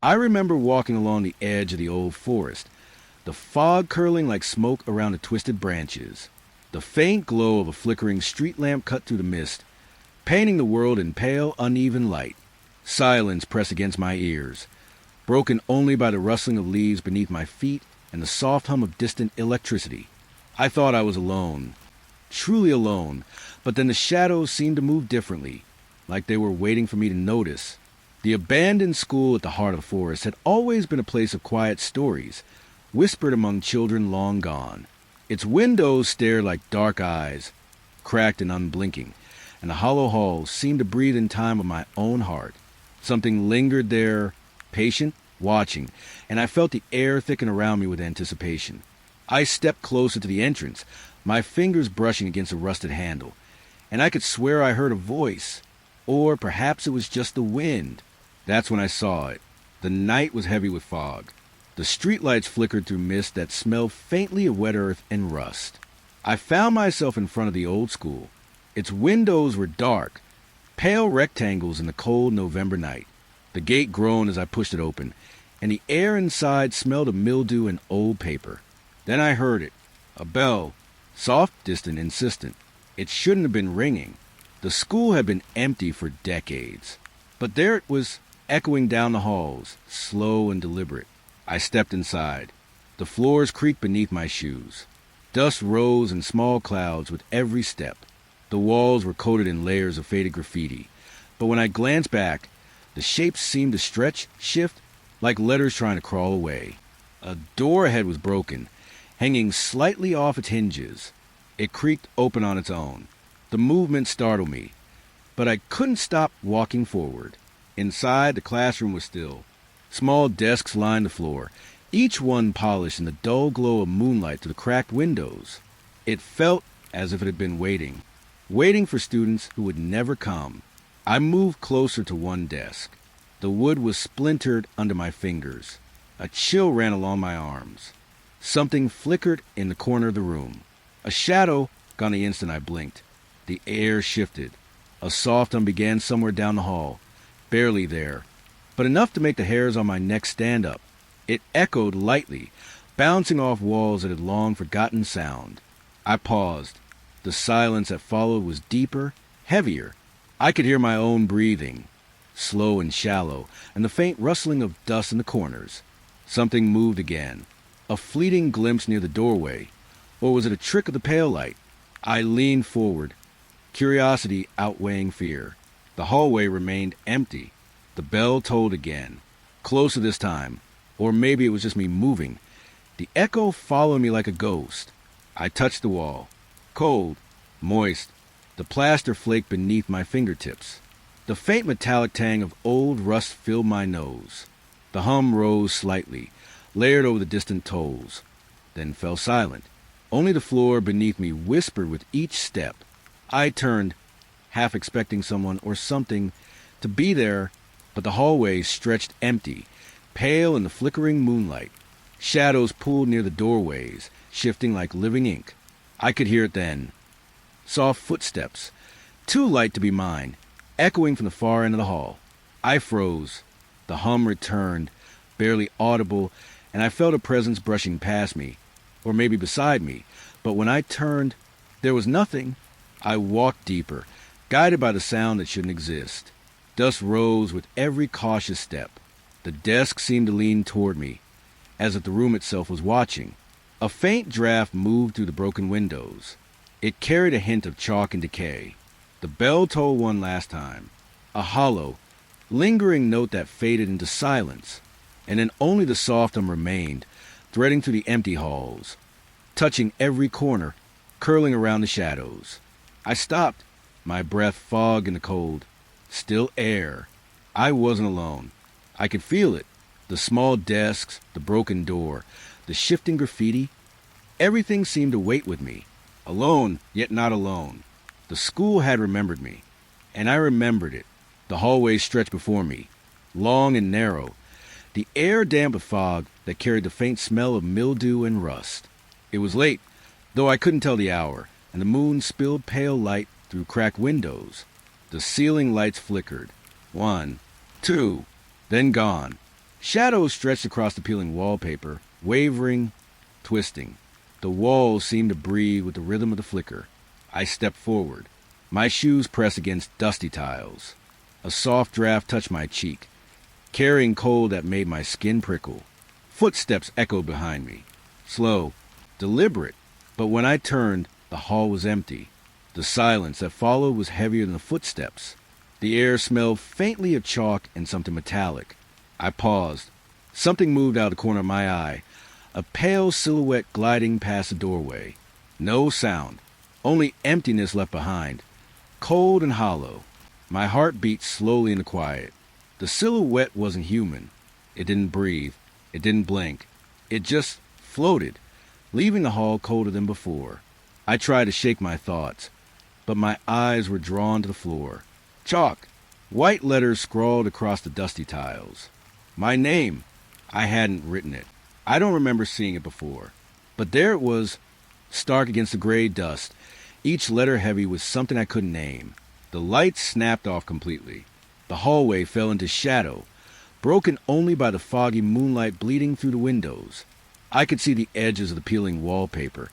I remember walking along the edge of the old forest, the fog curling like smoke around the twisted branches. The faint glow of a flickering street lamp cut through the mist, painting the world in pale, uneven light. Silence pressed against my ears, broken only by the rustling of leaves beneath my feet and the soft hum of distant electricity. I thought I was alone, truly alone, but then the shadows seemed to move differently, like they were waiting for me to notice. The abandoned school at the heart of the forest had always been a place of quiet stories, whispered among children long gone. Its windows stared like dark eyes, cracked and unblinking, and the hollow halls seemed to breathe in time of my own heart. Something lingered there, patient, watching, and I felt the air thicken around me with anticipation. I stepped closer to the entrance, my fingers brushing against a rusted handle, and I could swear I heard a voice. Or perhaps it was just the wind. That's when I saw it. The night was heavy with fog. The streetlights flickered through mist that smelled faintly of wet earth and rust. I found myself in front of the old school. Its windows were dark, pale rectangles in the cold November night. The gate groaned as I pushed it open, and the air inside smelled of mildew and old paper. Then I heard it. A bell. Soft, distant, insistent. It shouldn't have been ringing. The school had been empty for decades. But there it was, echoing down the halls, slow and deliberate. I stepped inside. The floors creaked beneath my shoes. Dust rose in small clouds with every step. The walls were coated in layers of faded graffiti. But when I glanced back, the shapes seemed to stretch, shift, like letters trying to crawl away. A door ahead was broken, hanging slightly off its hinges. It creaked open on its own. The movement startled me, but I couldn't stop walking forward. Inside, the classroom was still. Small desks lined the floor, each one polished in the dull glow of moonlight through the cracked windows. It felt as if it had been waiting for students who would never come. I moved closer to one desk. The wood was splintered under my fingers. A chill ran along my arms. Something flickered in the corner of the room. A shadow, gone the instant I blinked. The air shifted. A soft hum began somewhere down the hall, barely there, but enough to make the hairs on my neck stand up. It echoed lightly, bouncing off walls that had long forgotten sound. I paused. The silence that followed was deeper, heavier. I could hear my own breathing, slow and shallow, and the faint rustling of dust in the corners. Something moved again, a fleeting glimpse near the doorway, or was it a trick of the pale light? I leaned forward, curiosity outweighing fear. The hallway remained empty. The bell tolled again, closer this time, or maybe it was just me moving. The echo followed me like a ghost. I touched the wall, cold, moist. The plaster flaked beneath my fingertips. The faint metallic tang of old rust filled my nose. The hum rose slightly, layered over the distant tolls, then fell silent. Only the floor beneath me whispered with each step. I turned, half expecting someone or something to be there, but the hallway stretched empty, pale in the flickering moonlight. Shadows pulled near the doorways, shifting like living ink. I could hear it then. Soft footsteps, too light to be mine, echoing from the far end of the hall. I froze. The hum returned, barely audible, and I felt a presence brushing past me, or maybe beside me. But when I turned, there was nothing. I walked deeper, guided by the sound that shouldn't exist. Dust rose with every cautious step. The desk seemed to lean toward me, as if the room itself was watching. A faint draft moved through the broken windows. It carried a hint of chalk and decay. The bell tolled one last time, a hollow, lingering note that faded into silence, and then only the soft hum remained, threading through the empty halls, touching every corner, curling around the shadows. I stopped, my breath fog in the cold. Still air. I wasn't alone. I could feel it. The small desks, the broken door, the shifting graffiti. Everything seemed to wait with me. Alone, yet not alone. The school had remembered me, and I remembered it. The hallway stretched before me, long and narrow, the air damp with fog that carried the faint smell of mildew and rust. It was late, though I couldn't tell the hour, and the moon spilled pale light through cracked windows. The ceiling lights flickered. 1, 2, then gone. Shadows stretched across the peeling wallpaper, wavering, twisting. The walls seemed to breathe with the rhythm of the flicker. I stepped forward. My shoes pressed against dusty tiles. A soft draft touched my cheek, carrying cold that made my skin prickle. Footsteps echoed behind me. Slow, deliberate, but when I turned, the hall was empty. The silence that followed was heavier than the footsteps. The air smelled faintly of chalk and something metallic. I paused. Something moved out of the corner of my eye, a pale silhouette gliding past the doorway. No sound, only emptiness left behind, cold and hollow. My heart beat slowly in the quiet. The silhouette wasn't human. It didn't breathe. It didn't blink. It just floated, leaving the hall colder than before. I tried to shake my thoughts, but my eyes were drawn to the floor. Chalk, white letters scrawled across the dusty tiles. My name. I hadn't written it. I don't remember seeing it before. But there it was, stark against the gray dust, each letter heavy with something I couldn't name. The lights snapped off completely. The hallway fell into shadow, broken only by the foggy moonlight bleeding through the windows. I could see the edges of the peeling wallpaper,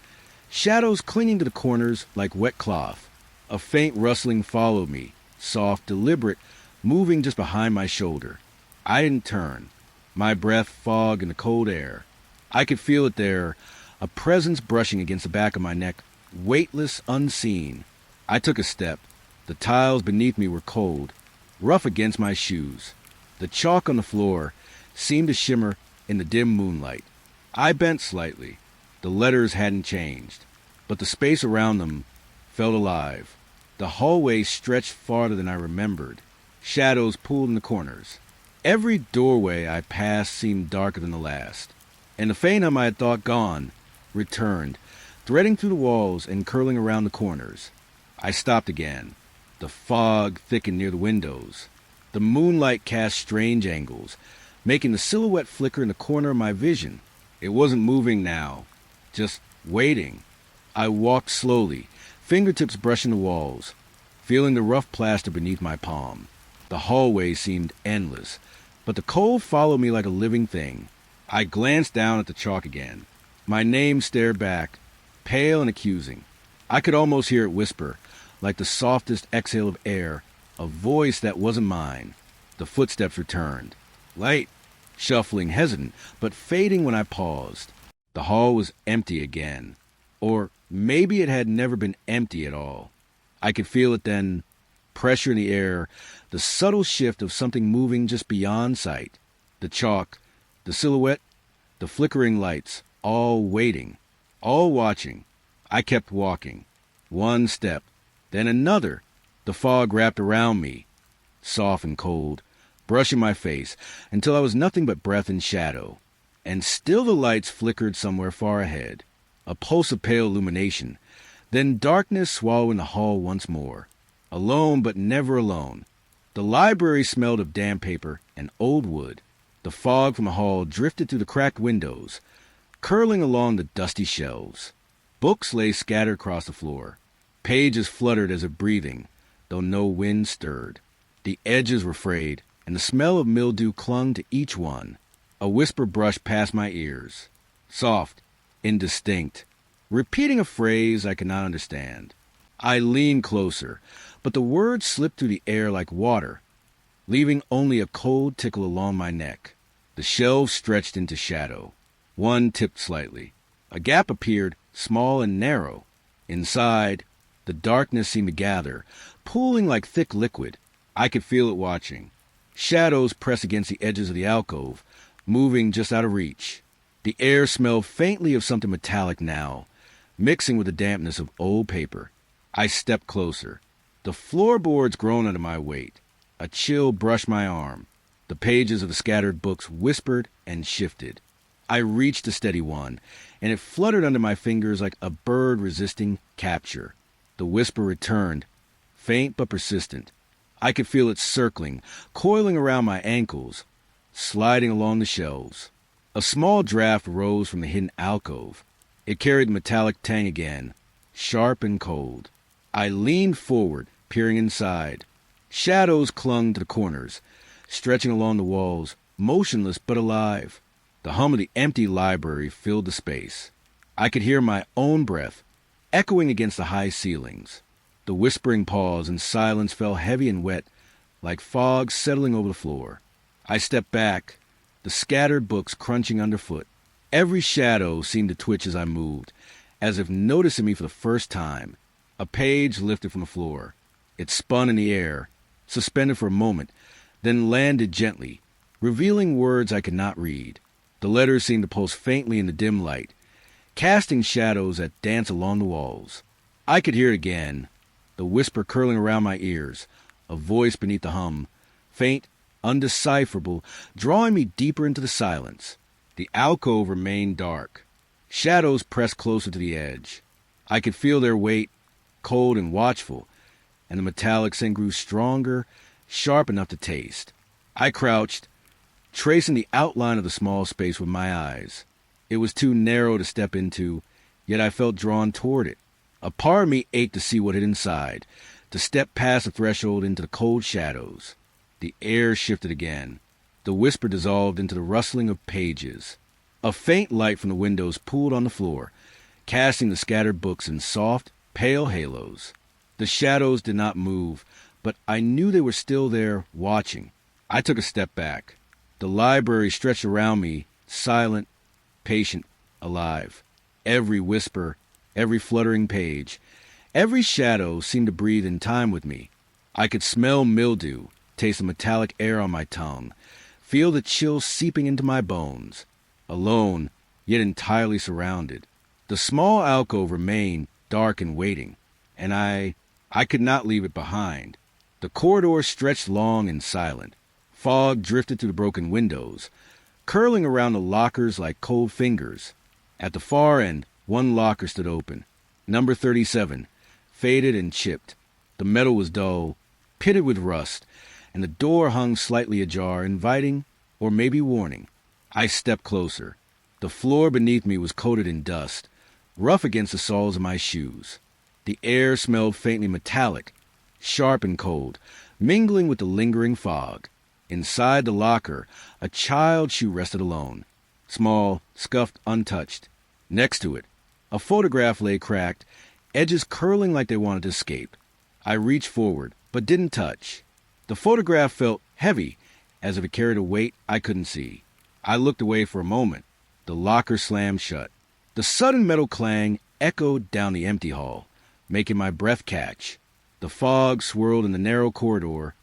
shadows clinging to the corners like wet cloth. A faint rustling followed me, soft, deliberate, moving just behind my shoulder. I didn't turn. My breath fogged in the cold air. I could feel it there, a presence brushing against the back of my neck, weightless, unseen. I took a step. The tiles beneath me were cold, rough against my shoes. The chalk on the floor seemed to shimmer in the dim moonlight. I bent slightly. The letters hadn't changed, but the space around them felt alive. The hallway stretched farther than I remembered. Shadows pulled in the corners. Every doorway I passed seemed darker than the last, and the faint hum I had thought gone returned, threading through the walls and curling around the corners. I stopped again. The fog thickened near the windows. The moonlight cast strange angles, making the silhouette flicker in the corner of my vision. It wasn't moving now, just waiting. I walked slowly, fingertips brushing the walls, feeling the rough plaster beneath my palm. The hallway seemed endless, but the cold followed me like a living thing. I glanced down at the chalk again. My name stared back, pale and accusing. I could almost hear it whisper, like the softest exhale of air, a voice that wasn't mine. The footsteps returned, light, shuffling, hesitant, but fading when I paused. The hall was empty again. Or maybe it had never been empty at all. I could feel it then, pressure in the air, the subtle shift of something moving just beyond sight. The chalk, the silhouette, the flickering lights, all waiting, all watching. I kept walking. One step, then another. The fog wrapped around me, soft and cold, brushing my face, until I was nothing but breath and shadow. And still the lights flickered somewhere far ahead, a pulse of pale illumination. Then darkness swallowing the hall once more. Alone but never alone. The library smelled of damp paper and old wood. The fog from the hall drifted through the cracked windows, curling along the dusty shelves. Books lay scattered across the floor. Pages fluttered as if breathing, though no wind stirred. The edges were frayed, and the smell of mildew clung to each one. A whisper brushed past my ears, soft, indistinct, repeating a phrase I could not understand. I leaned closer, but the words slipped through the air like water, leaving only a cold tickle along my neck. The shelves stretched into shadow. One tipped slightly. A gap appeared, small and narrow. Inside, the darkness seemed to gather, pooling like thick liquid. I could feel it watching. Shadows pressed against the edges of the alcove, moving just out of reach. The air smelled faintly of something metallic now, mixing with the dampness of old paper. I stepped closer. The floorboards groaned under my weight. A chill brushed my arm. The pages of the scattered books whispered and shifted. I reached a steady one, and it fluttered under my fingers like a bird resisting capture. The whisper returned, faint but persistent. I could feel it circling, coiling around my ankles, sliding along the shelves. A small draft rose from the hidden alcove. It carried the metallic tang again, sharp and cold. I leaned forward, peering inside. Shadows clung to the corners, stretching along the walls, motionless but alive. The hum of the empty library filled the space. I could hear my own breath echoing against the high ceilings. The whispering pause and silence fell heavy and wet, like fog settling over the floor. I stepped back, the scattered books crunching underfoot. Every shadow seemed to twitch as I moved, as if noticing me for the first time. A page lifted from the floor. It spun in the air, suspended for a moment, then landed gently, revealing words I could not read. The letters seemed to pulse faintly in the dim light, casting shadows that danced along the walls. I could hear it again, the whisper curling around my ears, a voice beneath the hum, faint, undecipherable, drawing me deeper into the silence. The alcove remained dark. Shadows pressed closer to the edge. I could feel their weight, cold and watchful, and the metallic scent grew stronger, sharp enough to taste. I crouched, tracing the outline of the small space with my eyes. It was too narrow to step into, yet I felt drawn toward it. A part of me ached to see what hid inside, to step past the threshold into the cold shadows. The air shifted again. The whisper dissolved into the rustling of pages. A faint light from the windows pooled on the floor, casting the scattered books in soft, pale halos. The shadows did not move, but I knew they were still there, watching. I took a step back. The library stretched around me, silent, patient, alive. Every whisper, every fluttering page, every shadow seemed to breathe in time with me. I could smell mildew, taste the metallic air on my tongue, feel the chill seeping into my bones. Alone, yet entirely surrounded. The small alcove remained dark and waiting, and I could not leave it behind. The corridor stretched long and silent. Fog drifted through the broken windows, curling around the lockers like cold fingers. At the far end, one locker stood open. Number 37, faded and chipped. The metal was dull, pitted with rust, and the door hung slightly ajar, inviting, or maybe warning. I stepped closer. The floor beneath me was coated in dust, rough against the soles of my shoes. The air smelled faintly metallic, sharp and cold, mingling with the lingering fog. Inside the locker, a child's shoe rested alone, small, scuffed, untouched. Next to it, a photograph lay cracked, edges curling like they wanted to escape. I reached forward, but didn't touch. The photograph felt heavy, as if it carried a weight I couldn't see. I looked away for a moment. The locker slammed shut. The sudden metal clang echoed down the empty hall, making my breath catch. The fog swirled in the narrow corridor,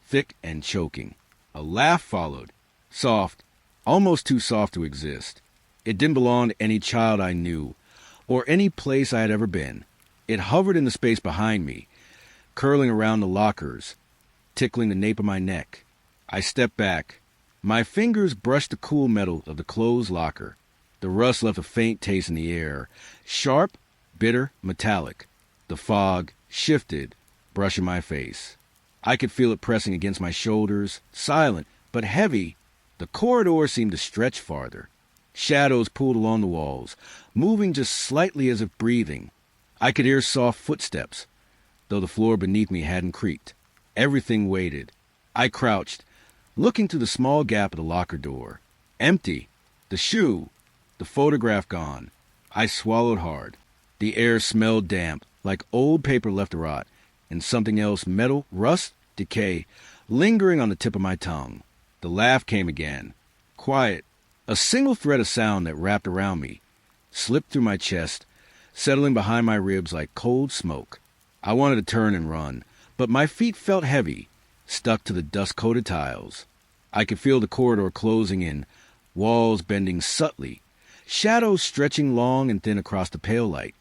thick and choking. A laugh followed, soft, almost too soft to exist. It didn't belong to any child I knew, or any place I had ever been. It hovered in the space behind me, curling around the lockers, tickling the nape of my neck. I stepped back. My fingers brushed the cool metal of the closed locker. The rust left a faint taste in the air, sharp, bitter, metallic. The fog shifted, brushing my face. I could feel it pressing against my shoulders, silent but heavy. The corridor seemed to stretch farther. Shadows pulled along the walls, moving just slightly as if breathing. I could hear soft footsteps, though the floor beneath me hadn't creaked. Everything waited. I crouched, looking through the small gap of the locker door. Empty. The shoe. The photograph gone. I swallowed hard. The air smelled damp, like old paper left to rot, and something else, metal, rust, decay, lingering on the tip of my tongue. The laugh came again. Quiet. A single thread of sound that wrapped around me, slipped through my chest, settling behind my ribs like cold smoke. I wanted to turn and run, but my feet felt heavy, stuck to the dust-coated tiles. I could feel the corridor closing in, walls bending subtly, shadows stretching long and thin across the pale light.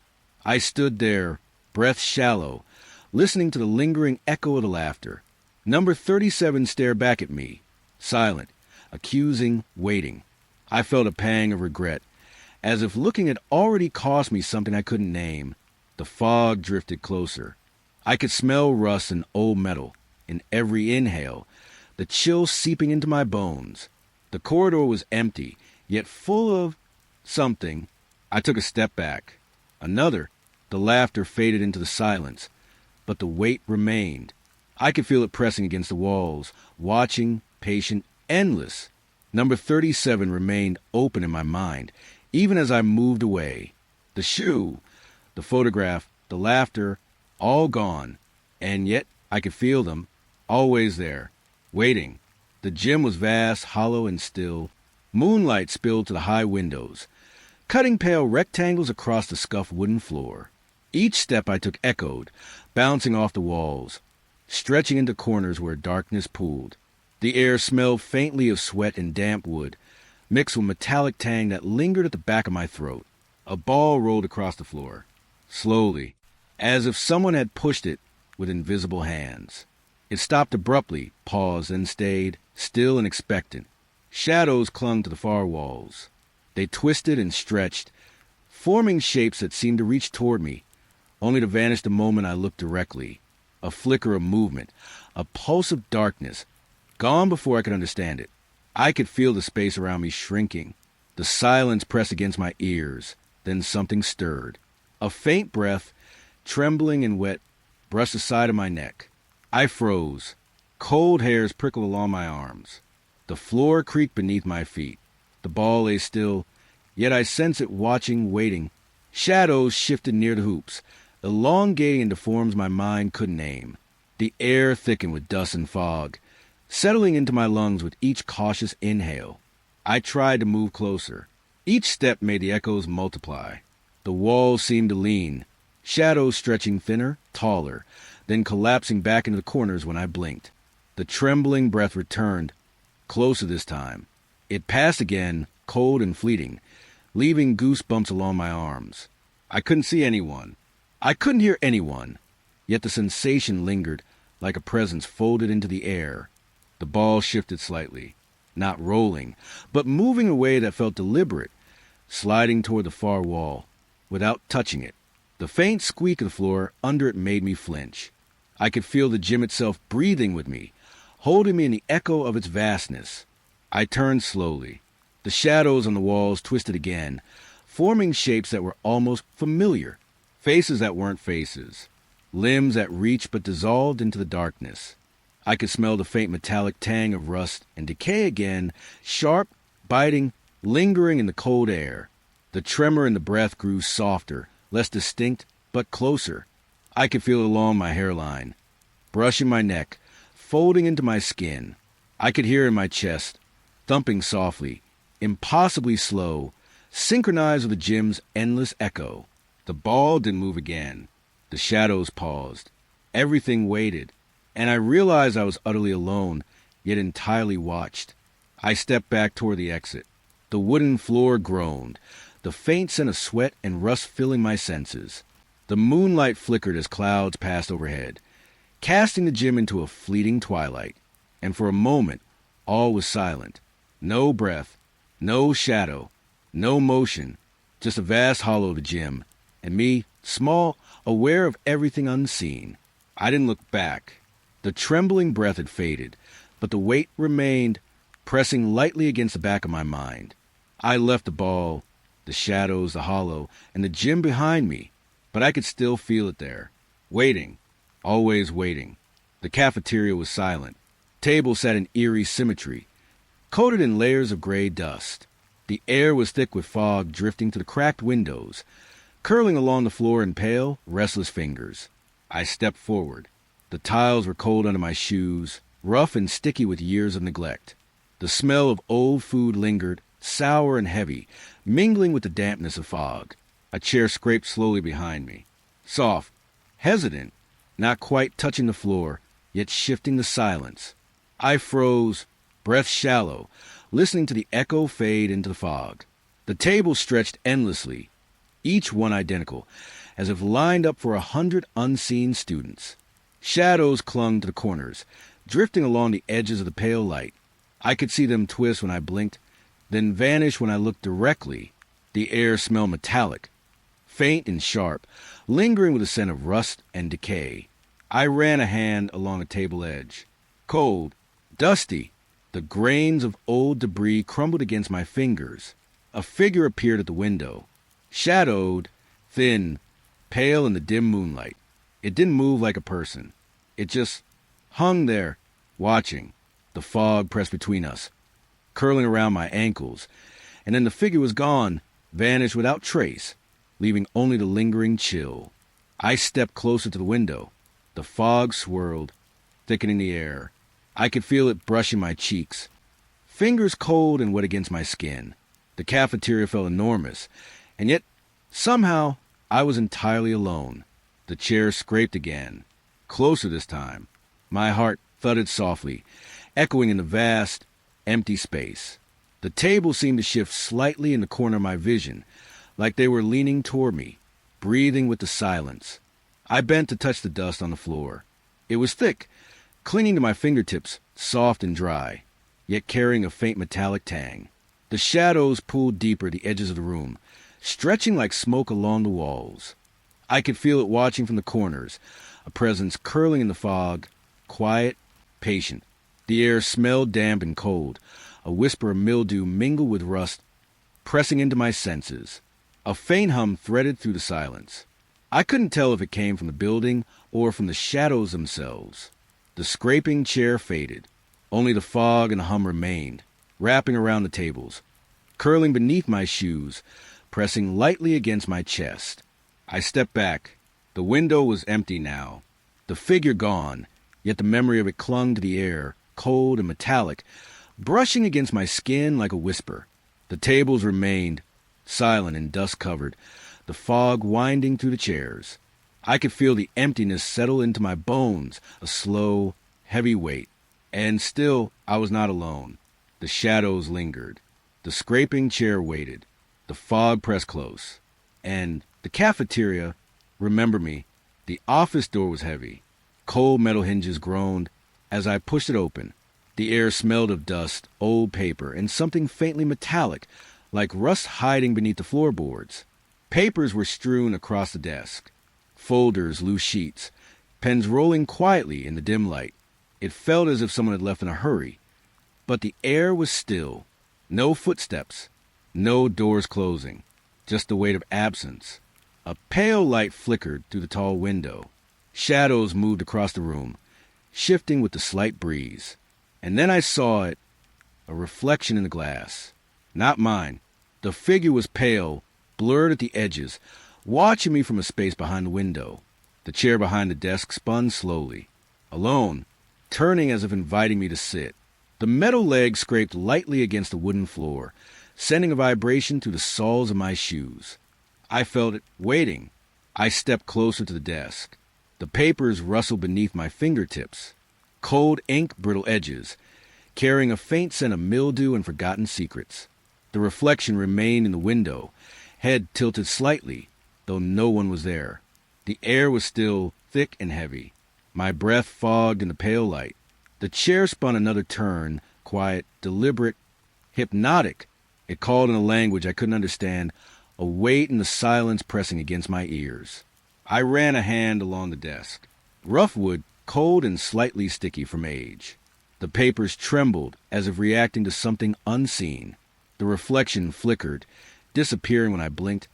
I stood there, breath shallow, listening to the lingering echo of the laughter. Number 37 stared back at me, silent, accusing, waiting. I felt a pang of regret, as if looking had already cost me something I couldn't name. The fog drifted closer. I could smell rust and old metal in every inhale, the chill seeping into my bones. The corridor was empty, yet full of something. I took a step back. Another. The laughter faded into the silence, but the weight remained. I could feel it pressing against the walls, watching, patient, endless. Number 37 remained open in my mind, even as I moved away. The shoe, the photograph, the laughter, all gone. And yet I could feel them, always there, waiting. The gym was vast, hollow, and still. Moonlight spilled to the high windows, cutting pale rectangles across the scuffed wooden floor. Each step I took echoed, bouncing off the walls, stretching into corners where darkness pooled. The air smelled faintly of sweat and damp wood, mixed with metallic tang that lingered at the back of my throat. A ball rolled across the floor, slowly, as if someone had pushed it with invisible hands. It stopped abruptly, paused, and stayed, still and expectant. Shadows clung to the far walls. They twisted and stretched, forming shapes that seemed to reach toward me, only to vanish the moment I looked directly. A flicker of movement, a pulse of darkness, gone before I could understand it. I could feel the space around me shrinking. The silence pressed against my ears. Then something stirred. A faint breath, trembling and wet, brushed the side of my neck. I froze. Cold hairs prickled along my arms. The floor creaked beneath my feet. The ball lay still, yet I sensed it watching, waiting. Shadows shifted near the hoops, elongating into forms my mind couldn't name. The air thickened with dust and fog, settling into my lungs with each cautious inhale. I tried to move closer. Each step made the echoes multiply. The walls seemed to lean, shadows stretching thinner, taller, then collapsing back into the corners when I blinked. The trembling breath returned, closer this time. It passed again, cold and fleeting, leaving goosebumps along my arms. I couldn't see anyone. I couldn't hear anyone, yet the sensation lingered like a presence folded into the air. The ball shifted slightly, not rolling, but moving in a way that felt deliberate, sliding toward the far wall, without touching it. The faint squeak of the floor under it made me flinch. I could feel the gym itself breathing with me, holding me in the echo of its vastness. I turned slowly. The shadows on the walls twisted again, forming shapes that were almost familiar, faces that weren't faces, limbs that reached but dissolved into the darkness. I could smell the faint metallic tang of rust and decay again, sharp, biting, lingering in the cold air. The tremor in the breath grew softer, less distinct, but closer. I could feel it along my hairline, brushing my neck, folding into my skin. I could hear it in my chest, thumping softly, impossibly slow, synchronized with the gym's endless echo. The ball didn't move again. The shadows paused. Everything waited, and I realized I was utterly alone, yet entirely watched. I stepped back toward the exit. The wooden floor groaned, the faint scent of sweat and rust filling my senses. The moonlight flickered as clouds passed overhead, casting the gym into a fleeting twilight. And for a moment, all was silent. No breath, no shadow, no motion, just a vast hollow of the gym, and me, small, aware of everything unseen. I didn't look back. The trembling breath had faded, but the weight remained, pressing lightly against the back of my mind. I left the ball, the shadows, the hollow, and the gym behind me, but I could still feel it there, waiting, always waiting. The cafeteria was silent. Tables sat in eerie symmetry, coated in layers of gray dust. The air was thick with fog drifting to the cracked windows, curling along the floor in pale, restless fingers. I stepped forward. The tiles were cold under my shoes, rough and sticky with years of neglect. The smell of old food lingered, sour and heavy, mingling with the dampness of fog. A chair scraped slowly behind me. Soft, hesitant, not quite touching the floor, yet shifting the silence. I froze, breath shallow, listening to the echo fade into the fog. The tables stretched endlessly, each one identical, as if lined up for 100 unseen students. Shadows clung to the corners, drifting along the edges of the pale light. I could see them twist when I blinked, then vanish when I looked directly. The air smelled metallic, faint and sharp, lingering with a scent of rust and decay. I ran a hand along a table edge. Cold, dusty, the grains of old debris crumbled against my fingers. A figure appeared at the window, shadowed, thin, pale in the dim moonlight. It didn't move like a person. It just hung there, watching. The fog pressed between us, curling around my ankles, and then the figure was gone, vanished without trace, leaving only the lingering chill. I stepped closer to the window. The fog swirled, thickening the air. I could feel it brushing my cheeks, fingers cold and wet against my skin. The cafeteria felt enormous, and yet, somehow, I was entirely alone. The chair scraped again, closer this time. My heart thudded softly, echoing in the vast, empty space. The table seemed to shift slightly in the corner of my vision, like they were leaning toward me, breathing with the silence. I bent to touch the dust on the floor. It was thick, clinging to my fingertips, soft and dry, yet carrying a faint metallic tang. The shadows pulled deeper at the edges of the room, stretching like smoke along the walls. I could feel it watching from the corners, a presence curling in the fog, quiet, patient. The air smelled damp and cold. A whisper of mildew mingled with rust, pressing into my senses. A faint hum threaded through the silence. I couldn't tell if it came from the building or from the shadows themselves. The scraping chair faded. Only the fog and the hum remained, wrapping around the tables, curling beneath my shoes, pressing lightly against my chest. I stepped back. The window was empty now. The figure gone, yet the memory of it clung to the air, cold and metallic, brushing against my skin like a whisper. The tables remained, silent and dust-covered, the fog winding through the chairs. I could feel the emptiness settle into my bones, a slow, heavy weight. And still, I was not alone. The shadows lingered. The scraping chair waited. The fog pressed close. And the cafeteria, remember me, the office door was heavy. Cold metal hinges groaned as I pushed it open. The air smelled of dust, old paper, and something faintly metallic, like rust hiding beneath the floorboards. Papers were strewn across the desk. Folders, loose sheets, pens rolling quietly in the dim light. It felt as if someone had left in a hurry. But the air was still. No footsteps. No doors closing. Just the weight of absence. A pale light flickered through the tall window. Shadows moved across the room, shifting with the slight breeze. And then I saw it, a reflection in the glass. Not mine. The figure was pale, blurred at the edges, watching me from a space behind the window. The chair behind the desk spun slowly. Alone, turning as if inviting me to sit. The metal leg scraped lightly against the wooden floor, sending a vibration through the soles of my shoes. I felt it waiting. I stepped closer to the desk. The papers rustled beneath my fingertips. Cold ink, brittle edges, carrying a faint scent of mildew and forgotten secrets. The reflection remained in the window, head tilted slightly, though no one was there. The air was still thick and heavy. My breath fogged in the pale light. The chair spun another turn, quiet, deliberate, hypnotic. It called in a language I couldn't understand, a weight in the silence pressing against my ears. I ran a hand along the desk. Rough wood, cold and slightly sticky from age. The papers trembled as if reacting to something unseen. The reflection flickered, disappearing when I blinked,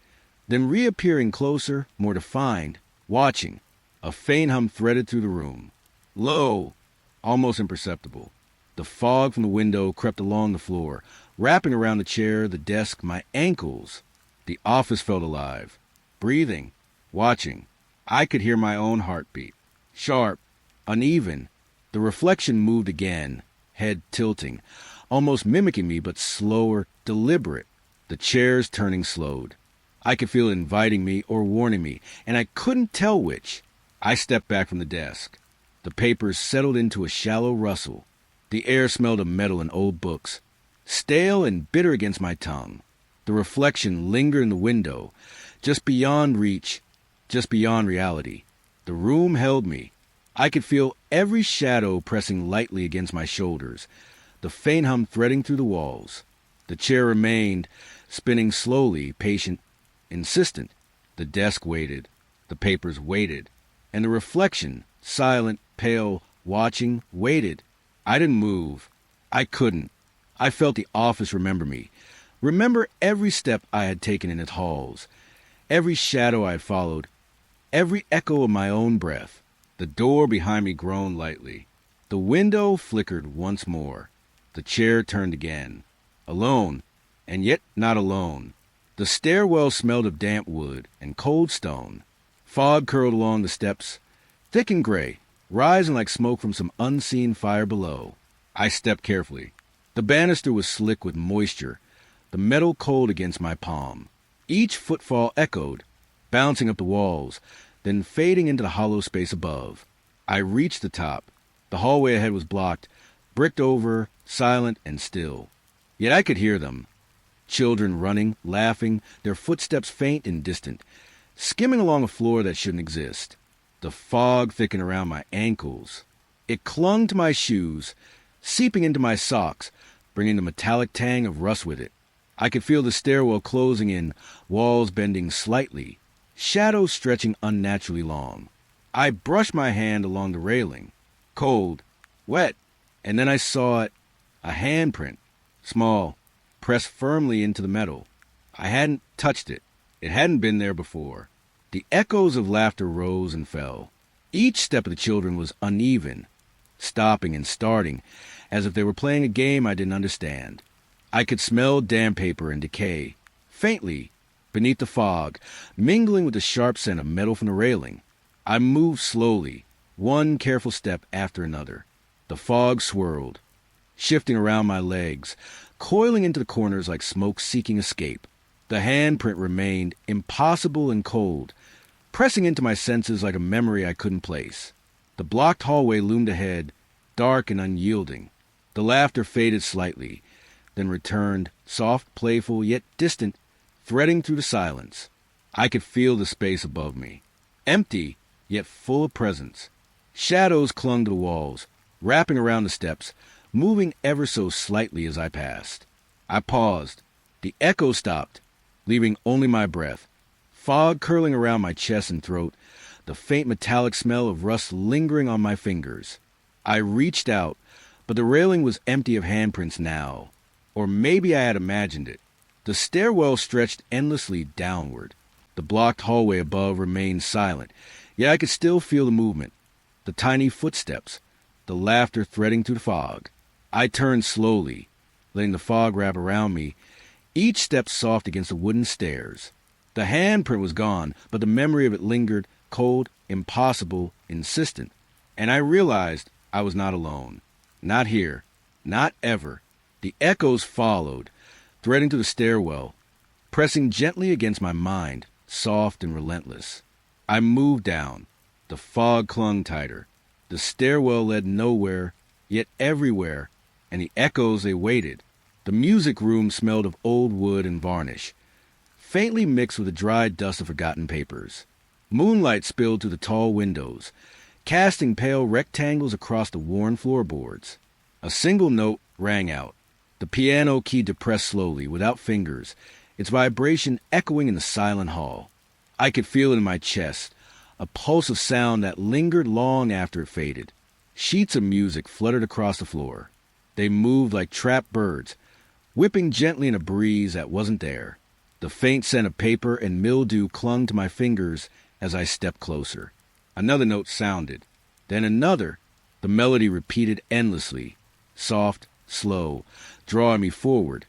then reappearing closer, more defined, watching. A faint hum threaded through the room. Low, almost imperceptible. The fog from the window crept along the floor, wrapping around the chair, the desk, my ankles. The office felt alive, breathing, watching. I could hear my own heartbeat, sharp, uneven. The reflection moved again, head tilting, almost mimicking me, but slower, deliberate. The chairs turning slowed. I could feel it inviting me or warning me, and I couldn't tell which. I stepped back from the desk. The papers settled into a shallow rustle. The air smelled of metal and old books, stale and bitter against my tongue. The reflection lingered in the window, just beyond reach, just beyond reality. The room held me. I could feel every shadow pressing lightly against my shoulders, the faint hum threading through the walls. The chair remained, spinning slowly, patient, insistent. The desk waited. The papers waited. And the reflection, silent, pale, watching, waited. I didn't move. I couldn't. I felt the office remember me. Remember every step I had taken in its halls, every shadow I had followed, every echo of my own breath. The door behind me groaned lightly. The window flickered once more. The chair turned again. Alone, and yet not alone. The stairwell smelled of damp wood and cold stone. Fog curled along the steps, thick and gray, rising like smoke from some unseen fire below. I stepped carefully. The banister was slick with moisture, the metal cold against my palm. Each footfall echoed, bouncing up the walls, then fading into the hollow space above. I reached the top. The hallway ahead was blocked, bricked over, silent and still. Yet I could hear them. Children running, laughing, their footsteps faint and distant, skimming along a floor that shouldn't exist. The fog thickened around my ankles. It clung to my shoes, seeping into my socks, bringing the metallic tang of rust with it. I could feel the stairwell closing in, walls bending slightly, shadows stretching unnaturally long. I brushed my hand along the railing. Cold, wet, and then I saw it, a handprint, small, pressed firmly into the metal. I hadn't touched it. It hadn't been there before. The echoes of laughter rose and fell. Each step of the children was uneven, stopping and starting, as if they were playing a game I didn't understand. I could smell damp paper and decay, faintly, beneath the fog, mingling with the sharp scent of metal from the railing. I moved slowly, one careful step after another. The fog swirled, shifting around my legs, coiling into the corners like smoke seeking escape. The handprint remained impossible and cold, pressing into my senses like a memory I couldn't place. The blocked hallway loomed ahead, dark and unyielding. The laughter faded slightly, then returned, soft, playful, yet distant, threading through the silence. I could feel the space above me, empty, yet full of presence. Shadows clung to the walls, wrapping around the steps, moving ever so slightly as I passed. I paused. The echo stopped, leaving only my breath, fog curling around my chest and throat, the faint metallic smell of rust lingering on my fingers. I reached out, but the railing was empty of handprints now. Or maybe I had imagined it. The stairwell stretched endlessly downward. The blocked hallway above remained silent, yet I could still feel the movement, the tiny footsteps, the laughter threading through the fog. I turned slowly, letting the fog wrap around me, each step soft against the wooden stairs. The handprint was gone, but the memory of it lingered, cold, impossible, insistent. And I realized I was not alone. Not here. Not ever. The echoes followed, threading through the stairwell, pressing gently against my mind, soft and relentless. I moved down. The fog clung tighter. The stairwell led nowhere, yet everywhere, and the echoes, they waited. The music room smelled of old wood and varnish, faintly mixed with the dried dust of forgotten papers. Moonlight spilled through the tall windows, casting pale rectangles across the worn floorboards. A single note rang out. The piano key depressed slowly, without fingers, its vibration echoing in the silent hall. I could feel it in my chest, a pulse of sound that lingered long after it faded. Sheets of music fluttered across the floor. They moved like trapped birds, whipping gently in a breeze that wasn't there. The faint scent of paper and mildew clung to my fingers as I stepped closer. Another note sounded, then another. The melody repeated endlessly, soft, slow, drawing me forward,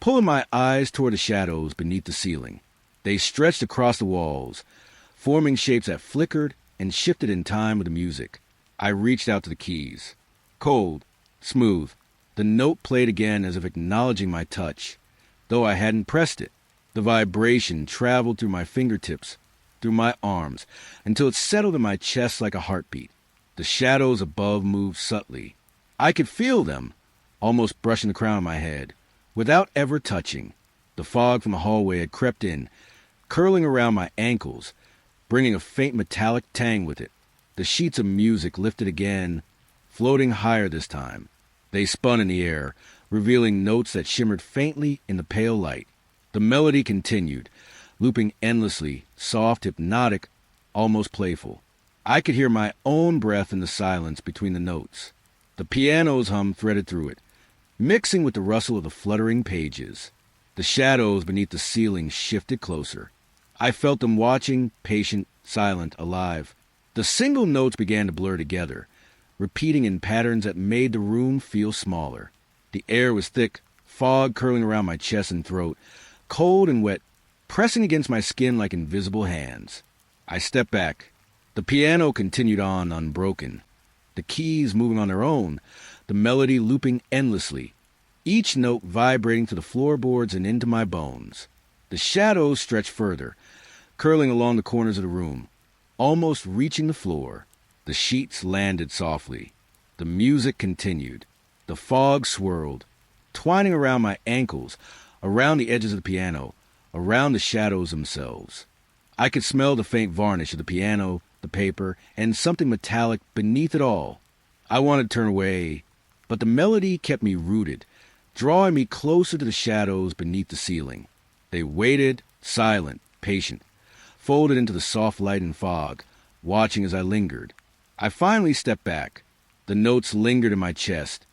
pulling my eyes toward the shadows beneath the ceiling. They stretched across the walls, forming shapes that flickered and shifted in time with the music. I reached out to the keys. Cold, smooth. The note played again as if acknowledging my touch, though I hadn't pressed it. The vibration traveled through my fingertips, through my arms, until it settled in my chest like a heartbeat. The shadows above moved subtly. I could feel them, almost brushing the crown of my head, without ever touching. The fog from the hallway had crept in, curling around my ankles, bringing a faint metallic tang with it. The sheets of music lifted again, floating higher this time. They spun in the air, revealing notes that shimmered faintly in the pale light. The melody continued, looping endlessly, soft, hypnotic, almost playful. I could hear my own breath in the silence between the notes. The piano's hum threaded through it, mixing with the rustle of the fluttering pages. The shadows beneath the ceiling shifted closer. I felt them watching, patient, silent, alive. The single notes began to blur together, repeating in patterns that made the room feel smaller. The air was thick, fog curling around my chest and throat, cold and wet, pressing against my skin like invisible hands. I stepped back. The piano continued on unbroken, the keys moving on their own, the melody looping endlessly, each note vibrating to the floorboards and into my bones. The shadows stretched further, curling along the corners of the room, almost reaching the floor. The sheets landed softly. The music continued. The fog swirled, twining around my ankles, around the edges of the piano, around the shadows themselves. I could smell the faint varnish of the piano, the paper, and something metallic beneath it all. I wanted to turn away, but the melody kept me rooted, drawing me closer to the shadows beneath the ceiling. They waited, silent, patient, folded into the soft light and fog, watching as I lingered. I finally stepped back. The notes lingered in my chest.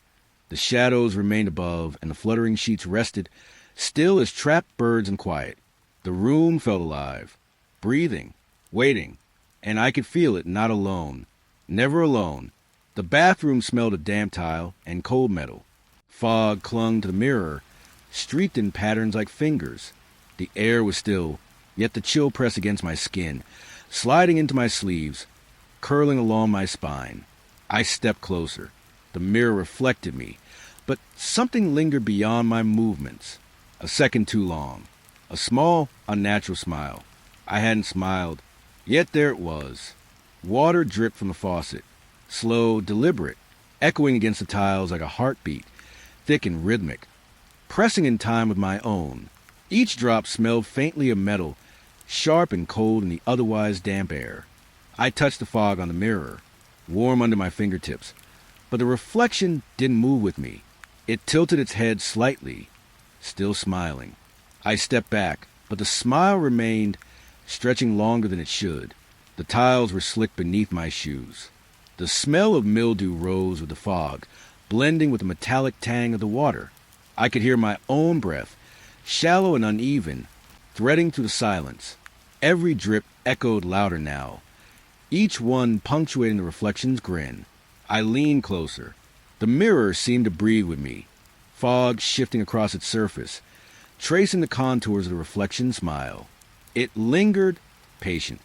The shadows remained above, and the fluttering sheets rested, still as trapped birds in quiet. The room felt alive, breathing, waiting, and I could feel it not alone, never alone. The bathroom smelled of damp tile and cold metal. Fog clung to the mirror, streaked in patterns like fingers. The air was still, yet the chill pressed against my skin, sliding into my sleeves, curling along my spine. I stepped closer. The mirror reflected me, but something lingered beyond my movements. A second too long. A small, unnatural smile. I hadn't smiled, yet there it was. Water dripped from the faucet, slow, deliberate, echoing against the tiles like a heartbeat, thick and rhythmic, pressing in time with my own. Each drop smelled faintly of metal, sharp and cold in the otherwise damp air. I touched the fog on the mirror, warm under my fingertips, but the reflection didn't move with me. It tilted its head slightly, still smiling. I stepped back, but the smile remained, stretching longer than it should. The tiles were slick beneath my shoes. The smell of mildew rose with the fog, blending with the metallic tang of the water. I could hear my own breath, shallow and uneven, threading through the silence. Every drip echoed louder now, each one punctuating the reflection's grin. I leaned closer. The mirror seemed to breathe with me, fog shifting across its surface, tracing the contours of the reflection's smile. It lingered, patient,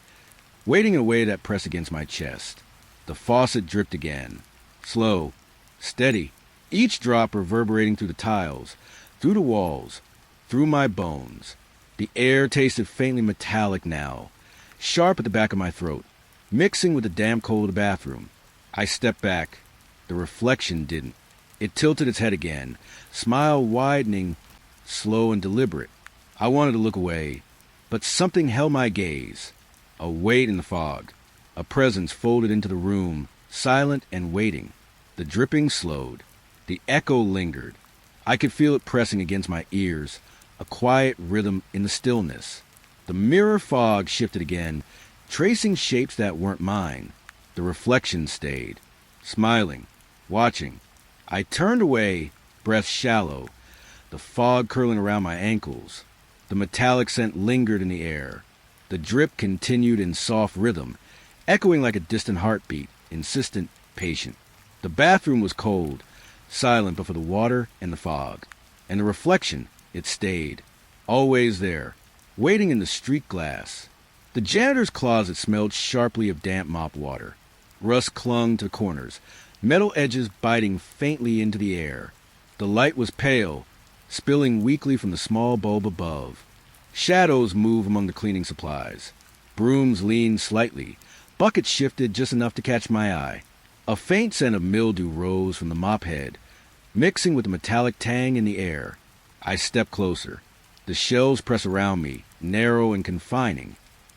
waiting in a way that pressed against my chest. The faucet dripped again, slow, steady, each drop reverberating through the tiles, through the walls, through my bones. The air tasted faintly metallic now, sharp at the back of my throat, mixing with the damp cold of the bathroom. I stepped back. The reflection didn't. It tilted its head again, smile widening, slow and deliberate. I wanted to look away, but something held my gaze. A weight in the fog, a presence folded into the room, silent and waiting. The dripping slowed. The echo lingered. I could feel it pressing against my ears, a quiet rhythm in the stillness. The mirror fog shifted again, tracing shapes that weren't mine. The reflection stayed, smiling, watching. I turned away, breath shallow, the fog curling around my ankles. The metallic scent lingered in the air. The drip continued in soft rhythm, echoing like a distant heartbeat, insistent, patient. The bathroom was cold, silent but for the water and the fog. And the reflection, it stayed, always there, waiting in the street glass. The janitor's closet smelled sharply of damp mop water. Rust clung to the corners, metal edges biting faintly into the air. The light was pale, spilling weakly from the small bulb above. Shadows moved among the cleaning supplies. Brooms leaned slightly. Buckets shifted just enough to catch my eye. A faint scent of mildew rose from the mop head, mixing with the metallic tang in the air. I stepped closer. The shelves pressed around me, narrow and confining.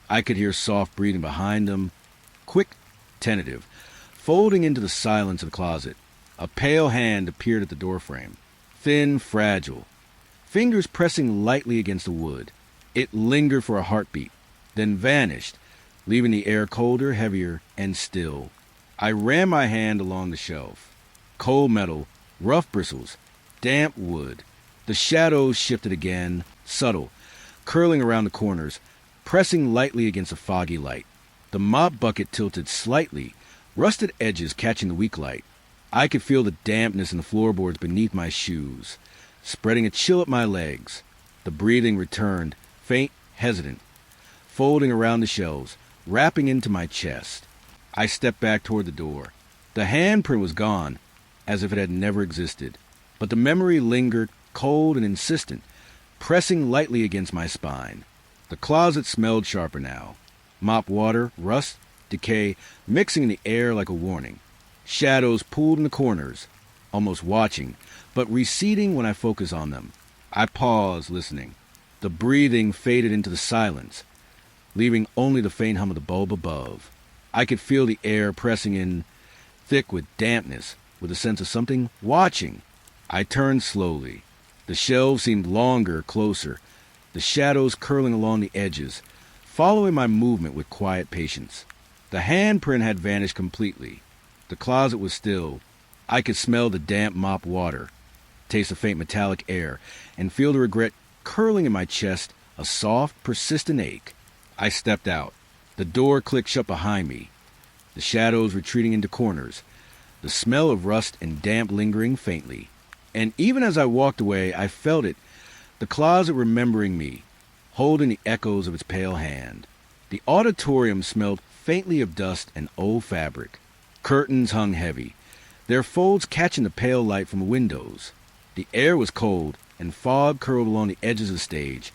I could hear soft breathing behind them, quick, tentative, folding into the silence of the closet. A pale hand appeared at the doorframe, thin, fragile, fingers pressing lightly against the wood. It lingered for a heartbeat, then vanished, leaving the air colder, heavier, and still. I ran my hand along the shelf. Cold metal, rough bristles, damp wood. The shadows shifted again, subtle, curling around the corners, pressing lightly against the foggy light. The mop bucket tilted slightly, rusted edges catching the weak light. I could feel the dampness in the floorboards beneath my shoes. spreading a chill up my legs. The breathing returned, faint, hesitant, folding around the shelves, wrapping into my chest. I stepped back toward the door. The handprint was gone, as if it had never existed. But the memory lingered, cold and insistent, pressing lightly against my spine. The closet smelled sharper now. Mop water, rust, decay, mixing in the air like a warning. Shadows pooled in the corners, almost watching, but receding when I focus on them. I paused, listening. The breathing faded into the silence, leaving only the faint hum of the bulb above. I could feel the air pressing in, thick with dampness, with a sense of something watching. I turned slowly. The shelves seemed longer, closer, the shadows curling along the edges, following my movement with quiet patience. The handprint had vanished completely. The closet was still. I could smell the damp mop water, taste the faint metallic air, and feel the regret curling in my chest, a soft, persistent ache. I stepped out. The door clicked shut behind me, the shadows retreating into corners, the smell of rust and damp lingering faintly. And even as I walked away, I felt it, the closet remembering me, holding the echoes of its pale hand. The auditorium smelled faintly of dust and old fabric. Curtains hung heavy, their folds catching the pale light from the windows. The air was cold, and fog curled along the edges of the stage,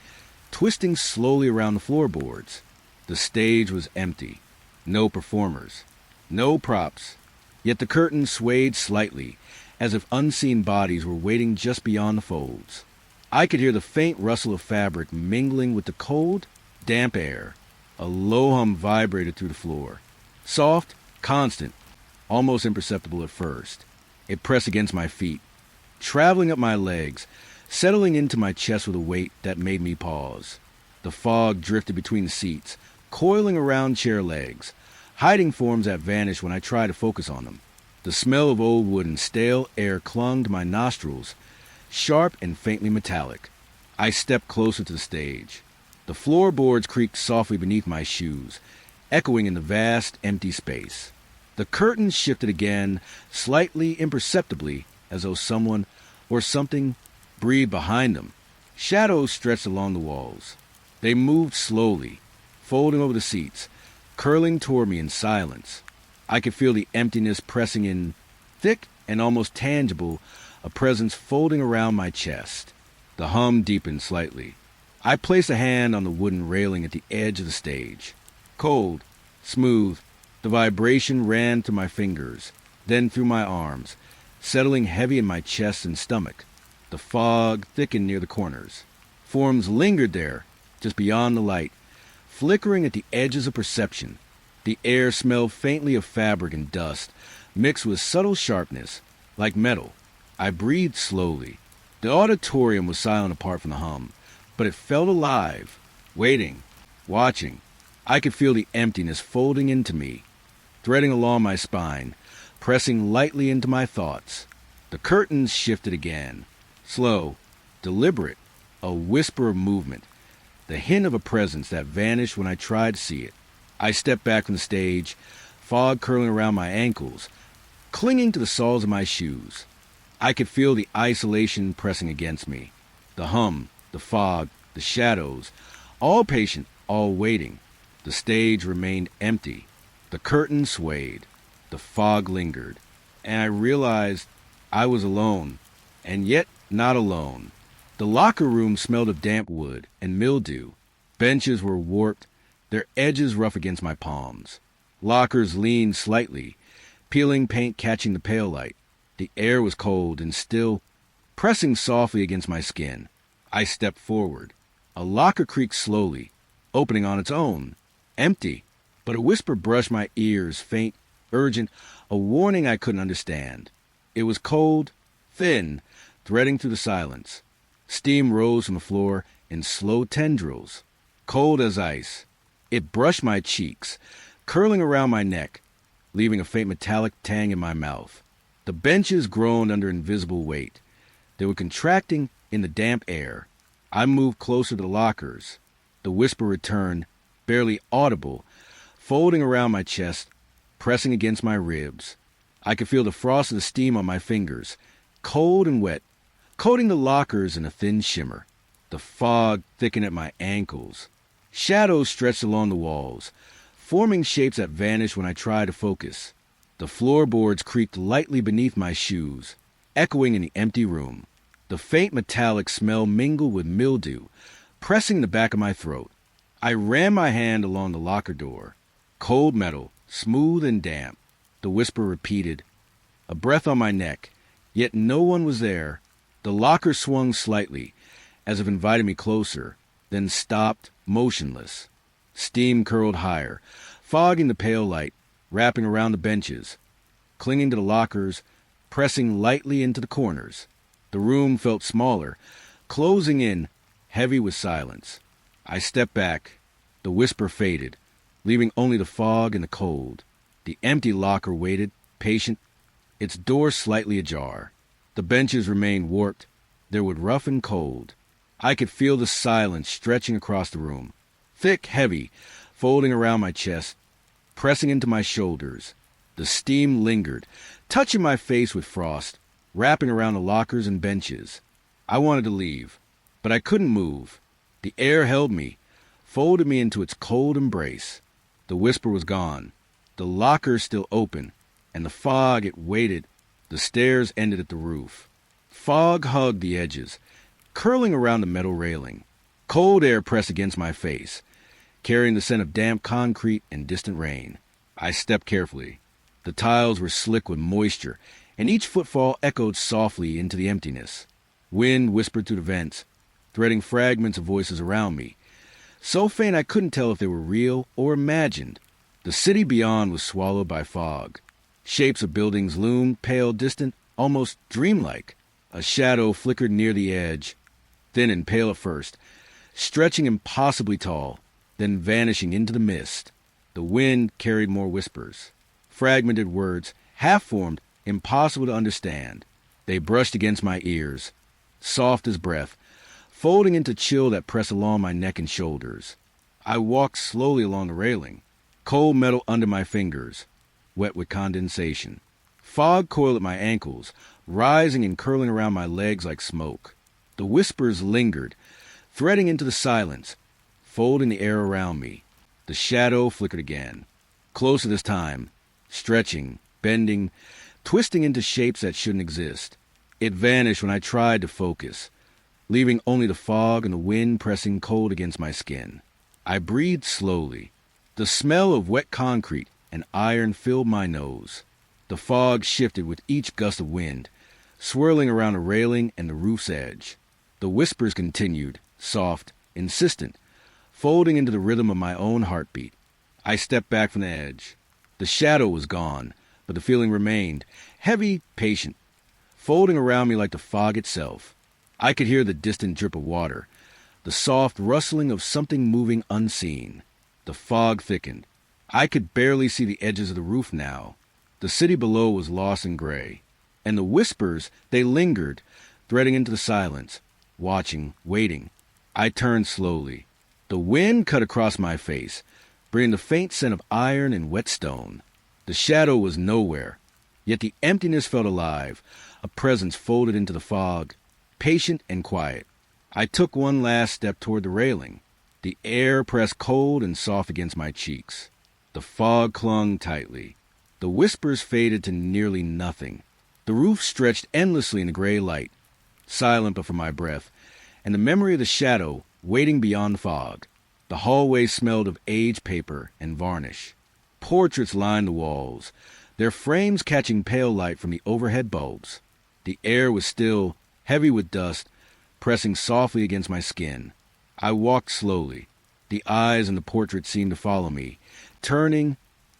twisting slowly around the floorboards. The stage was empty. No performers. No props. Yet the curtains swayed slightly, as if unseen bodies were waiting just beyond the folds. I could hear the faint rustle of fabric mingling with the cold, damp air. A low hum vibrated through the floor. Soft, constant, almost imperceptible at first. It pressed against my feet, traveling up my legs, settling into my chest with a weight that made me pause. The fog drifted between the seats, coiling around chair legs, hiding forms that vanished when I tried to focus on them. The smell of old wood and stale air clung to my nostrils, sharp and faintly metallic. I stepped closer to the stage. The floorboards creaked softly beneath my shoes, echoing in the vast, empty space. The curtains shifted again, slightly imperceptibly, as though someone or something breathed behind them. Shadows stretched along the walls. They moved slowly, folding over the seats, curling toward me in silence. I could feel the emptiness pressing in, thick and almost tangible, a presence folding around my chest. The hum deepened slightly. I placed a hand on the wooden railing at the edge of the stage. Cold, smooth, the vibration ran through my fingers, then through my arms, settling heavy in my chest and stomach. The fog thickened near the corners. Forms lingered there, just beyond the light, flickering at the edges of perception. The air smelled faintly of fabric and dust, mixed with subtle sharpness, like metal. I breathed slowly. The auditorium was silent apart from the hum, but it felt alive, waiting, watching. I could feel the emptiness folding into me, threading along my spine, pressing lightly into my thoughts. The curtains shifted again, slow, deliberate, a whisper of movement, the hint of a presence that vanished when I tried to see it. I stepped back from the stage, fog curling around my ankles, clinging to the soles of my shoes. I could feel the isolation pressing against me. The hum, the fog, the shadows, all patient, all waiting. The stage remained empty. The curtain swayed. The fog lingered. And I realized I was alone, and yet not alone. The locker room smelled of damp wood and mildew. Benches were warped, their edges rough against my palms. Lockers leaned slightly, peeling paint catching the pale light. The air was cold and still, pressing softly against my skin. I stepped forward. A locker creaked slowly, opening on its own, empty. But a whisper brushed my ears, faint, urgent, a warning I couldn't understand. It was cold, thin, threading through the silence. Steam rose from the floor in slow tendrils, cold as ice. It brushed my cheeks, curling around my neck, leaving a faint metallic tang in my mouth. The benches groaned under invisible weight. They were contracting in the damp air. I moved closer to the lockers. The whisper returned, barely audible, folding around my chest, pressing against my ribs. I could feel the frost of the steam on my fingers, cold and wet, coating the lockers in a thin shimmer. The fog thickened at my ankles. Shadows stretched along the walls, forming shapes that vanished when I tried to focus. The floorboards creaked lightly beneath my shoes, echoing in the empty room. The faint metallic smell mingled with mildew, pressing the back of my throat. I ran my hand along the locker door. Cold metal, smooth and damp. The whisper repeated. A breath on my neck, yet no one was there. The locker swung slightly, as if inviting me closer, then stopped, motionless. Steam curled higher, fogging the pale light, wrapping around the benches, clinging to the lockers, pressing lightly into the corners. The room felt smaller, closing in, heavy with silence. I stepped back. The whisper faded, leaving only the fog and the cold. The empty locker waited, patient, its door slightly ajar. The benches remained warped, their wood rough and cold. I could feel the silence stretching across the room, thick, heavy, folding around my chest, pressing into my shoulders. The steam lingered, touching my face with frost, wrapping around the lockers and benches. I wanted to leave, but I couldn't move. The air held me, folded me into its cold embrace. The whisper was gone, the lockers still open, and the fog, it waited. The stairs ended at the roof. Fog hugged the edges, curling around the metal railing. Cold air pressed against my face, carrying the scent of damp concrete and distant rain. I stepped carefully. The tiles were slick with moisture, and each footfall echoed softly into the emptiness. Wind whispered through the vents, threading fragments of voices around me, so faint I couldn't tell if they were real or imagined. The city beyond was swallowed by fog. Shapes of buildings loomed, pale, distant, almost dreamlike. A shadow flickered near the edge, thin and pale at first, stretching impossibly tall, then vanishing into the mist. The wind carried more whispers, fragmented words, half-formed, impossible to understand. They brushed against my ears, soft as breath, folding into chill that pressed along my neck and shoulders. I walked slowly along the railing, cold metal under my fingers, wet with condensation. Fog coiled at my ankles, rising and curling around my legs like smoke. The whispers lingered, threading into the silence, folding the air around me. The shadow flickered again, closer this time, stretching, bending, twisting into shapes that shouldn't exist. It vanished when I tried to focus, leaving only the fog and the wind pressing cold against my skin. I breathed slowly. The smell of wet concrete and iron filled my nose. The fog shifted with each gust of wind, swirling around the railing and the roof's edge. The whispers continued, soft, insistent, folding into the rhythm of my own heartbeat. I stepped back from the edge. The shadow was gone, but the feeling remained, heavy, patient, folding around me like the fog itself. I could hear the distant drip of water, the soft rustling of something moving unseen. The fog thickened. I could barely see the edges of the roof now. The city below was lost in gray. And the whispers, they lingered, threading into the silence, watching, waiting. I turned slowly. The wind cut across my face, bringing the faint scent of iron and wet stone. The shadow was nowhere, yet the emptiness felt alive, a presence folded into the fog, patient and quiet. I took one last step toward the railing. The air pressed cold and soft against my cheeks. The fog clung tightly. The whispers faded to nearly nothing. The roof stretched endlessly in the gray light, silent but for my breath, and the memory of the shadow waiting beyond the fog. The hallway smelled of aged paper and varnish. Portraits lined the walls, their frames catching pale light from the overhead bulbs. The air was still, heavy with dust, pressing softly against my skin. I walked slowly. The eyes in the portrait seemed to follow me, turning,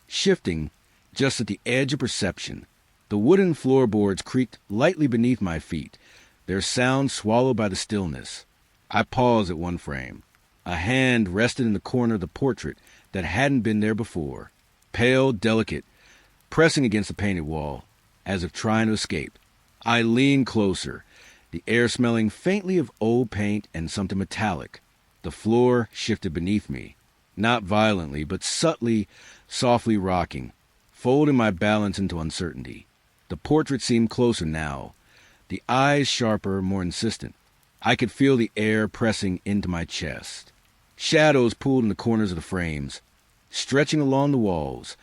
shifting, just at the edge of perception. The wooden floorboards creaked lightly beneath my feet, their sound swallowed by the stillness. I paused at one frame. A hand rested in the corner of the portrait that hadn't been there before, pale, delicate, pressing against the painted wall, as if trying to escape. I leaned closer, the air smelling faintly of old paint and something metallic. The floor shifted beneath me, not violently, but subtly, softly rocking, folding my balance into uncertainty. The portrait seemed closer now, the eyes sharper, more insistent. I could feel the air pressing into my chest. Shadows pulled in the corners of the frames, stretching along the walls,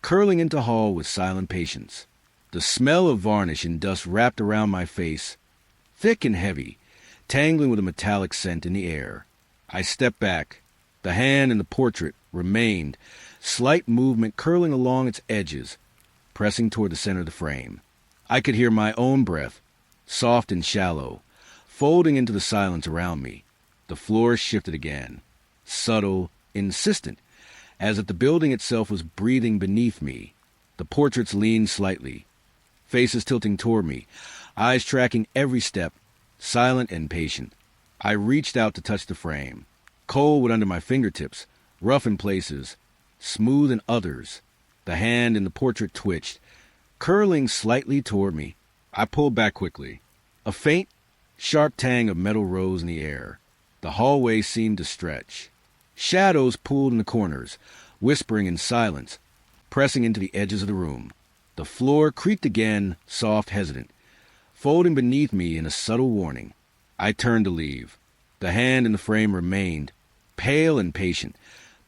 curling into hall with silent patience. The smell of varnish and dust wrapped around my face, thick and heavy, tangling with a metallic scent in the air. I stepped back. The hand in the portrait remained, slight movement curling along its edges, pressing toward the center of the frame. I could hear my own breath, soft and shallow, folding into the silence around me. The floor shifted again, subtle, insistent, as if the building itself was breathing beneath me. The portraits leaned slightly, faces tilting toward me, eyes tracking every step, silent and patient. I reached out to touch the frame. Cold under my fingertips, rough in places, smooth in others. The hand in the portrait twitched, curling slightly toward me. I pulled back quickly. A faint, sharp tang of metal rose in the air. The hallway seemed to stretch. Shadows pulled in the corners, whispering in silence, pressing into the edges of the room. The floor creaked again, soft, hesitant, folding beneath me in a subtle warning. I turned to leave. The hand in the frame remained, pale and patient,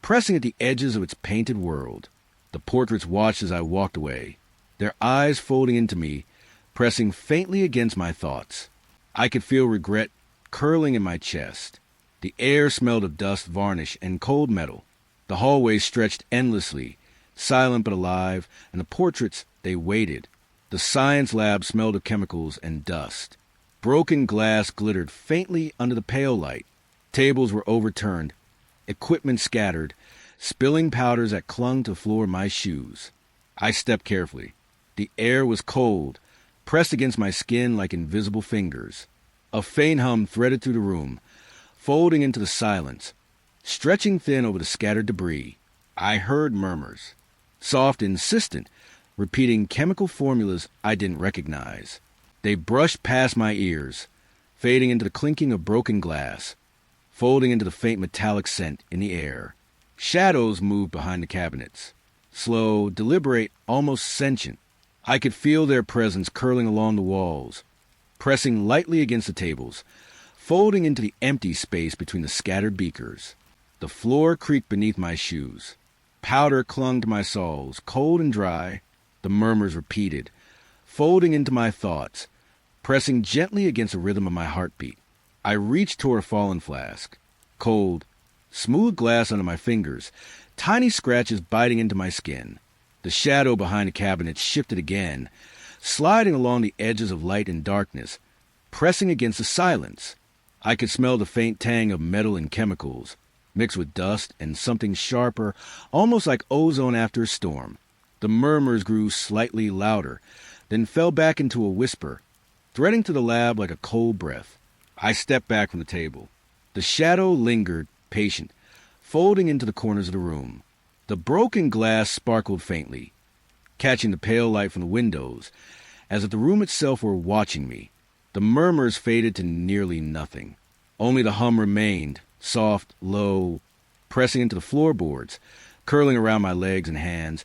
pressing at the edges of its painted world. The portraits watched as I walked away, their eyes folding into me, pressing faintly against my thoughts. I could feel regret curling in my chest. The air smelled of dust, varnish, and cold metal. The hallway stretched endlessly, silent but alive, and the portraits, they waited. The science lab smelled of chemicals and dust. Broken glass glittered faintly under the pale light. Tables were overturned, equipment scattered, spilling powders that clung to the floor of my shoes. I stepped carefully. The air was cold, pressed against my skin like invisible fingers. A faint hum threaded through the room, folding into the silence, stretching thin over the scattered debris. I heard murmurs, soft, insistent, repeating chemical formulas I didn't recognize. They brushed past my ears, fading into the clinking of broken glass, folding into the faint metallic scent in the air. Shadows moved behind the cabinets, slow, deliberate, almost sentient. I could feel their presence curling along the walls, pressing lightly against the tables, folding into the empty space between the scattered beakers. The floor creaked beneath my shoes. Powder clung to my soles, cold and dry. The murmurs repeated, folding into my thoughts, pressing gently against the rhythm of my heartbeat. I reached toward a fallen flask. Cold, smooth glass under my fingers, tiny scratches biting into my skin. The shadow behind the cabinet shifted again, sliding along the edges of light and darkness, pressing against the silence. I could smell the faint tang of metal and chemicals, mixed with dust and something sharper, almost like ozone after a storm. The murmurs grew slightly louder, then fell back into a whisper, threading through the lab like a cold breath. I stepped back from the table. The shadow lingered, patient, folding into the corners of the room. The broken glass sparkled faintly, catching the pale light from the windows, as if the room itself were watching me. The murmurs faded to nearly nothing. Only the hum remained, soft, low, pressing into the floorboards, curling around my legs and hands,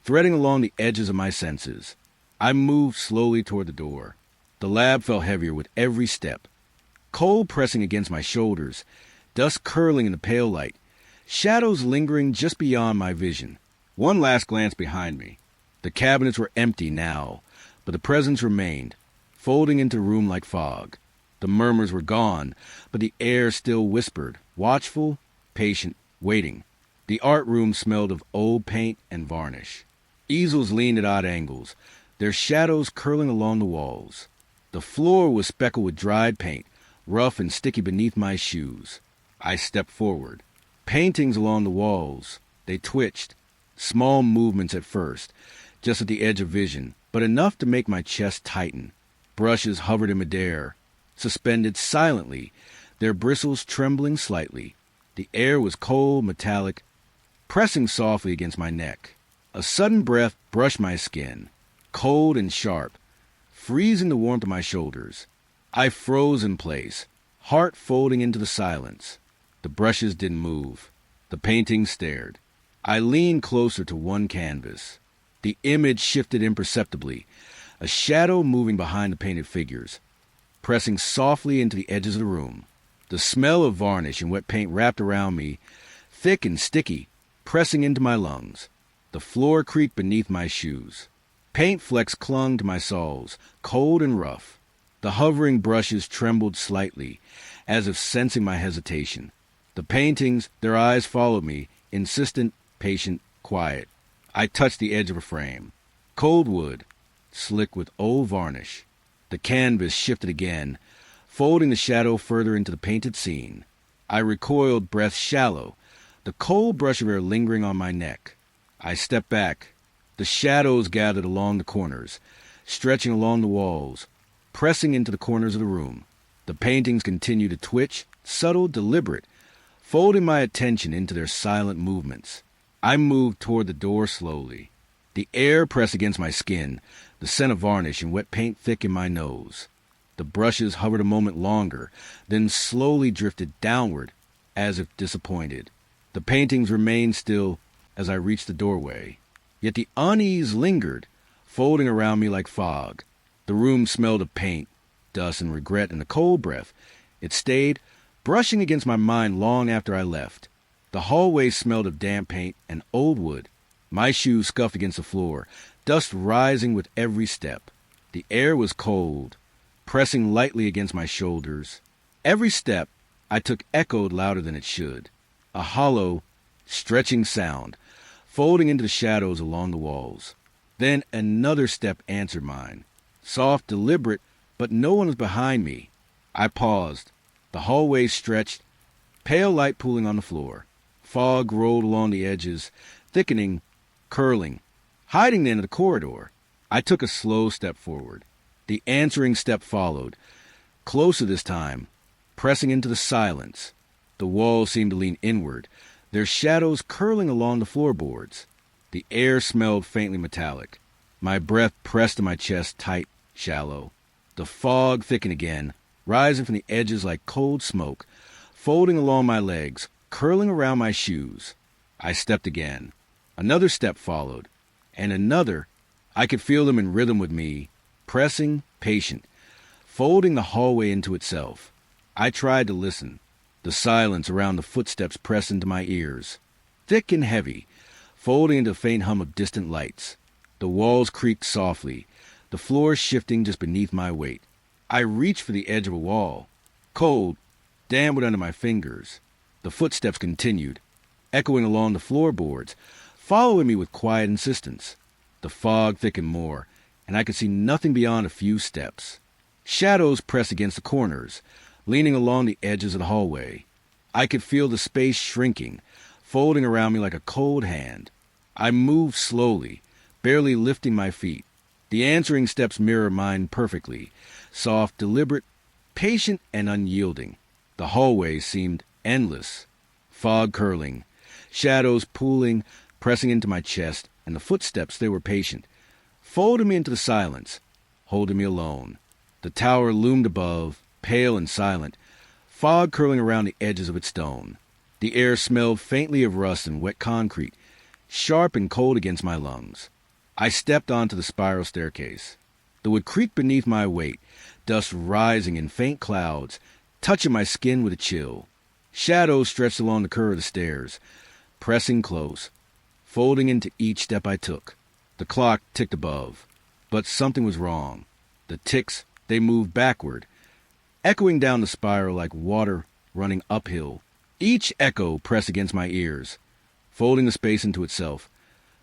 threading along the edges of my senses. I moved slowly toward the door. The lab felt heavier with every step. Cold pressing against my shoulders, dust curling in the pale light, shadows lingering just beyond my vision. One last glance behind me. The cabinets were empty now, but the presence remained, folding into the room like fog. The murmurs were gone, but the air still whispered, watchful, patient, waiting. The art room smelled of old paint and varnish. Easels leaned at odd angles, their shadows curling along the walls. The floor was speckled with dried paint, rough and sticky beneath my shoes. I stepped forward. Paintings along the walls. They twitched. Small movements at first, just at the edge of vision, but enough to make my chest tighten. Brushes hovered in midair, suspended silently, their bristles trembling slightly. The air was cold, metallic, pressing softly against my neck. A sudden breath brushed my skin, cold and sharp, freezing the warmth of my shoulders. I froze in place, heart folding into the silence. The brushes didn't move. The paintings stared. I leaned closer to one canvas. The image shifted imperceptibly, a shadow moving behind the painted figures, pressing softly into the edges of the room. The smell of varnish and wet paint wrapped around me, thick and sticky, pressing into my lungs. The floor creaked beneath my shoes. Paint flecks clung to my soles, cold and rough. The hovering brushes trembled slightly, as if sensing my hesitation. The paintings, their eyes followed me, insistent, patient, quiet. I touched the edge of a frame. Cold wood, slick with old varnish. The canvas shifted again, folding the shadow further into the painted scene. I recoiled, breath shallow, the cold brush of air lingering on my neck. I stepped back. The shadows gathered along the corners, stretching along the walls, pressing into the corners of the room. The paintings continued to twitch, subtle, deliberate, folding my attention into their silent movements. I moved toward the door slowly. The air pressed against my skin, the scent of varnish and wet paint thick in my nose. The brushes hovered a moment longer, then slowly drifted downward, as if disappointed. The paintings remained still as I reached the doorway. Yet the unease lingered, folding around me like fog. The room smelled of paint, dust, and regret and a cold breath. It stayed, brushing against my mind long after I left. The hallway smelled of damp paint and old wood. My shoes scuffed against the floor, dust rising with every step. The air was cold, pressing lightly against my shoulders. Every step I took echoed louder than it should. A hollow, stretching sound, folding into the shadows along the walls. Then another step answered mine. Soft, deliberate, but no one was behind me. I paused. The hallway stretched, pale light pooling on the floor. Fog rolled along the edges, thickening, curling, hiding the end of the corridor. I took a slow step forward. The answering step followed, closer this time, pressing into the silence. The walls seemed to lean inward, their shadows curling along the floorboards. The air smelled faintly metallic. My breath pressed to my chest, tight, shallow. The fog thickened again, rising from the edges like cold smoke, folding along my legs, curling around my shoes. I stepped again. Another step followed, and another. I could feel them in rhythm with me, pressing, patient, folding the hallway into itself. I tried to listen. The silence around the footsteps pressed into my ears, thick and heavy, folding into a faint hum of distant lights. The walls creaked softly, the floor shifting just beneath my weight. I reached for the edge of a wall, cold, damp under my fingers. The footsteps continued, echoing along the floorboards, following me with quiet insistence. The fog thickened more, and I could see nothing beyond a few steps. Shadows pressed against the corners, leaning along the edges of the hallway. I could feel the space shrinking, folding around me like a cold hand. I moved slowly, barely lifting my feet. The answering steps mirrored mine perfectly, soft, deliberate, patient, and unyielding. The hallway seemed endless, fog curling, shadows pooling, pressing into my chest, and the footsteps, they were patient, folding me into the silence, holding me alone. The tower loomed above, pale and silent, fog curling around the edges of its dome. The air smelled faintly of rust and wet concrete, sharp and cold against my lungs. I stepped onto the spiral staircase. The wood creaked beneath my weight, dust rising in faint clouds, touching my skin with a chill. Shadows stretched along the curve of the stairs, pressing close, folding into each step I took. The clock ticked above, but something was wrong. The ticks, they moved backward, echoing down the spiral like water running uphill. Each echo pressed against my ears, folding the space into itself,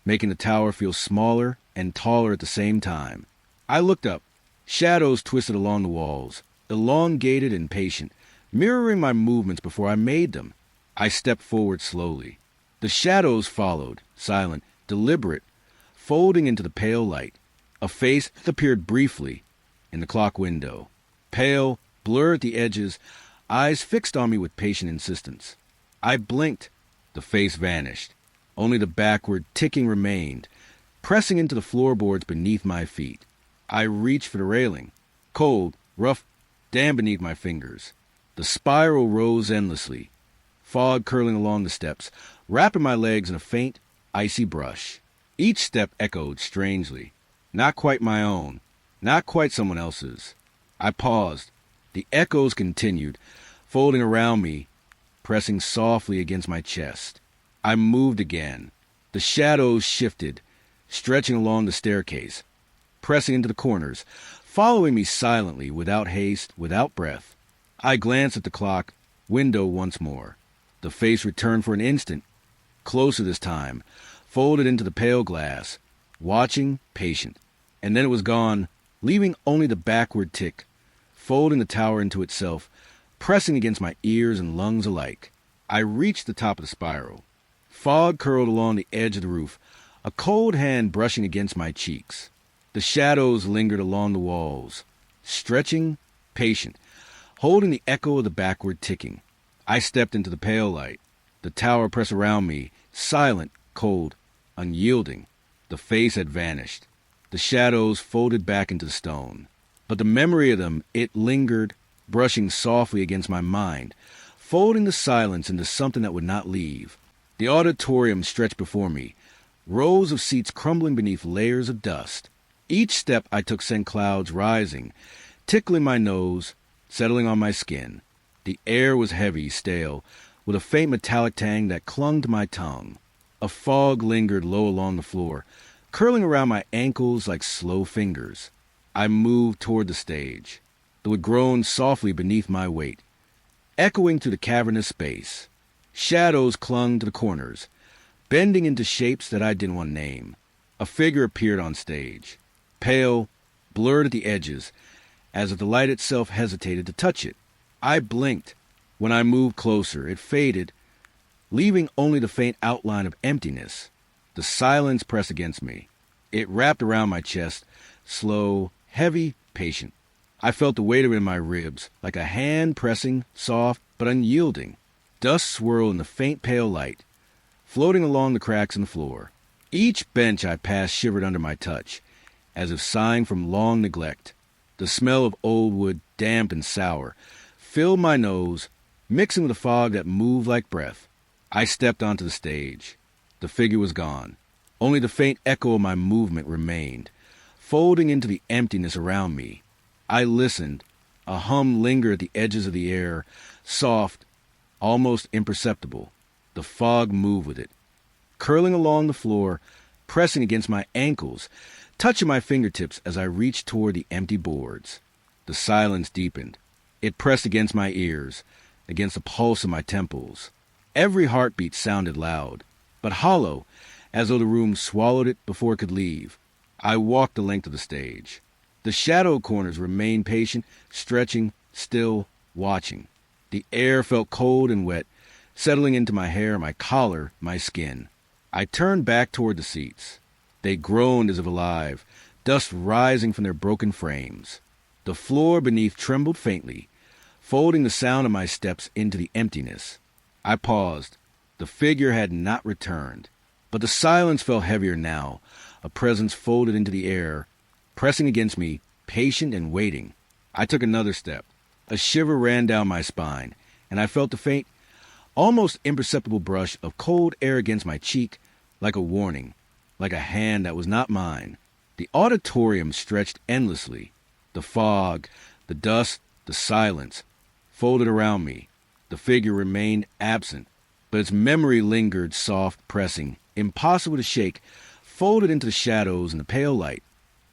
making the tower feel smaller and taller at the same time. I looked up. Shadows twisted along the walls, elongated and patient, mirroring my movements before I made them. I stepped forward slowly. The shadows followed, silent, deliberate, folding into the pale light. A face appeared briefly in the clock window, pale, blurred at the edges, eyes fixed on me with patient insistence. I blinked. The face vanished. Only the backward ticking remained, pressing into the floorboards beneath my feet. I reached for the railing, cold, rough, damp beneath my fingers. The spiral rose endlessly, fog curling along the steps, wrapping my legs in a faint, icy brush. Each step echoed strangely, not quite my own, not quite someone else's. I paused, The echoes continued, folding around me, pressing softly against my chest. I moved again. The shadows shifted, stretching along the staircase, pressing into the corners, following me silently, without haste, without breath. I glanced at the clock window once more. The face returned for an instant, closer this time, folded into the pale glass, watching, patient. And then it was gone, leaving only the backward tick, folding the tower into itself, pressing against my ears and lungs alike. I reached the top of the spiral. Fog curled along the edge of the roof, a cold hand brushing against my cheeks. The shadows lingered along the walls, stretching, patient, holding the echo of the backward ticking. I stepped into the pale light. The tower pressed around me, silent, cold, unyielding. The face had vanished. The shadows folded back into the stone. But the memory of them, it lingered, brushing softly against my mind, folding the silence into something that would not leave. The auditorium stretched before me, rows of seats crumbling beneath layers of dust. Each step I took sent clouds rising, tickling my nose, settling on my skin. The air was heavy, stale, with a faint metallic tang that clung to my tongue. A fog lingered low along the floor, curling around my ankles like slow fingers. I moved toward the stage. The wood groaned softly beneath my weight, echoing through the cavernous space. Shadows clung to the corners, bending into shapes that I didn't want to name. A figure appeared on stage, pale, blurred at the edges, as if the light itself hesitated to touch it. I blinked. When I moved closer, it faded, leaving only the faint outline of emptiness. The silence pressed against me. It wrapped around my chest, slow, heavy, patient. I felt the weight of it in my ribs, like a hand pressing, soft but unyielding. Dust swirled in the faint pale light, floating along the cracks in the floor. Each bench I passed shivered under my touch, as if sighing from long neglect. The smell of old wood, damp and sour, filled my nose, mixing with the fog that moved like breath. I stepped onto the stage. The figure was gone. Only the faint echo of my movement remained, folding into the emptiness around me. I listened. A hum lingered at the edges of the air, soft, almost imperceptible. The fog moved with it, curling along the floor, pressing against my ankles, touching my fingertips as I reached toward the empty boards. The silence deepened. It pressed against my ears, against the pulse of my temples. Every heartbeat sounded loud, but hollow, as though the room swallowed it before it could leave. I walked the length of the stage. The shadow corners remained patient, stretching, still, watching. The air felt cold and wet, settling into my hair, my collar, my skin. I turned back toward the seats. They groaned as if alive, dust rising from their broken frames. The floor beneath trembled faintly, folding the sound of my steps into the emptiness. I paused. The figure had not returned, but the silence felt heavier now, a presence folded into the air, pressing against me, patient and waiting. I took another step. A shiver ran down my spine, and I felt the faint, almost imperceptible brush of cold air against my cheek, like a warning, like a hand that was not mine. The auditorium stretched endlessly. The fog, the dust, the silence, folded around me. The figure remained absent, but its memory lingered, soft, pressing, impossible to shake, folded into the shadows and the pale light,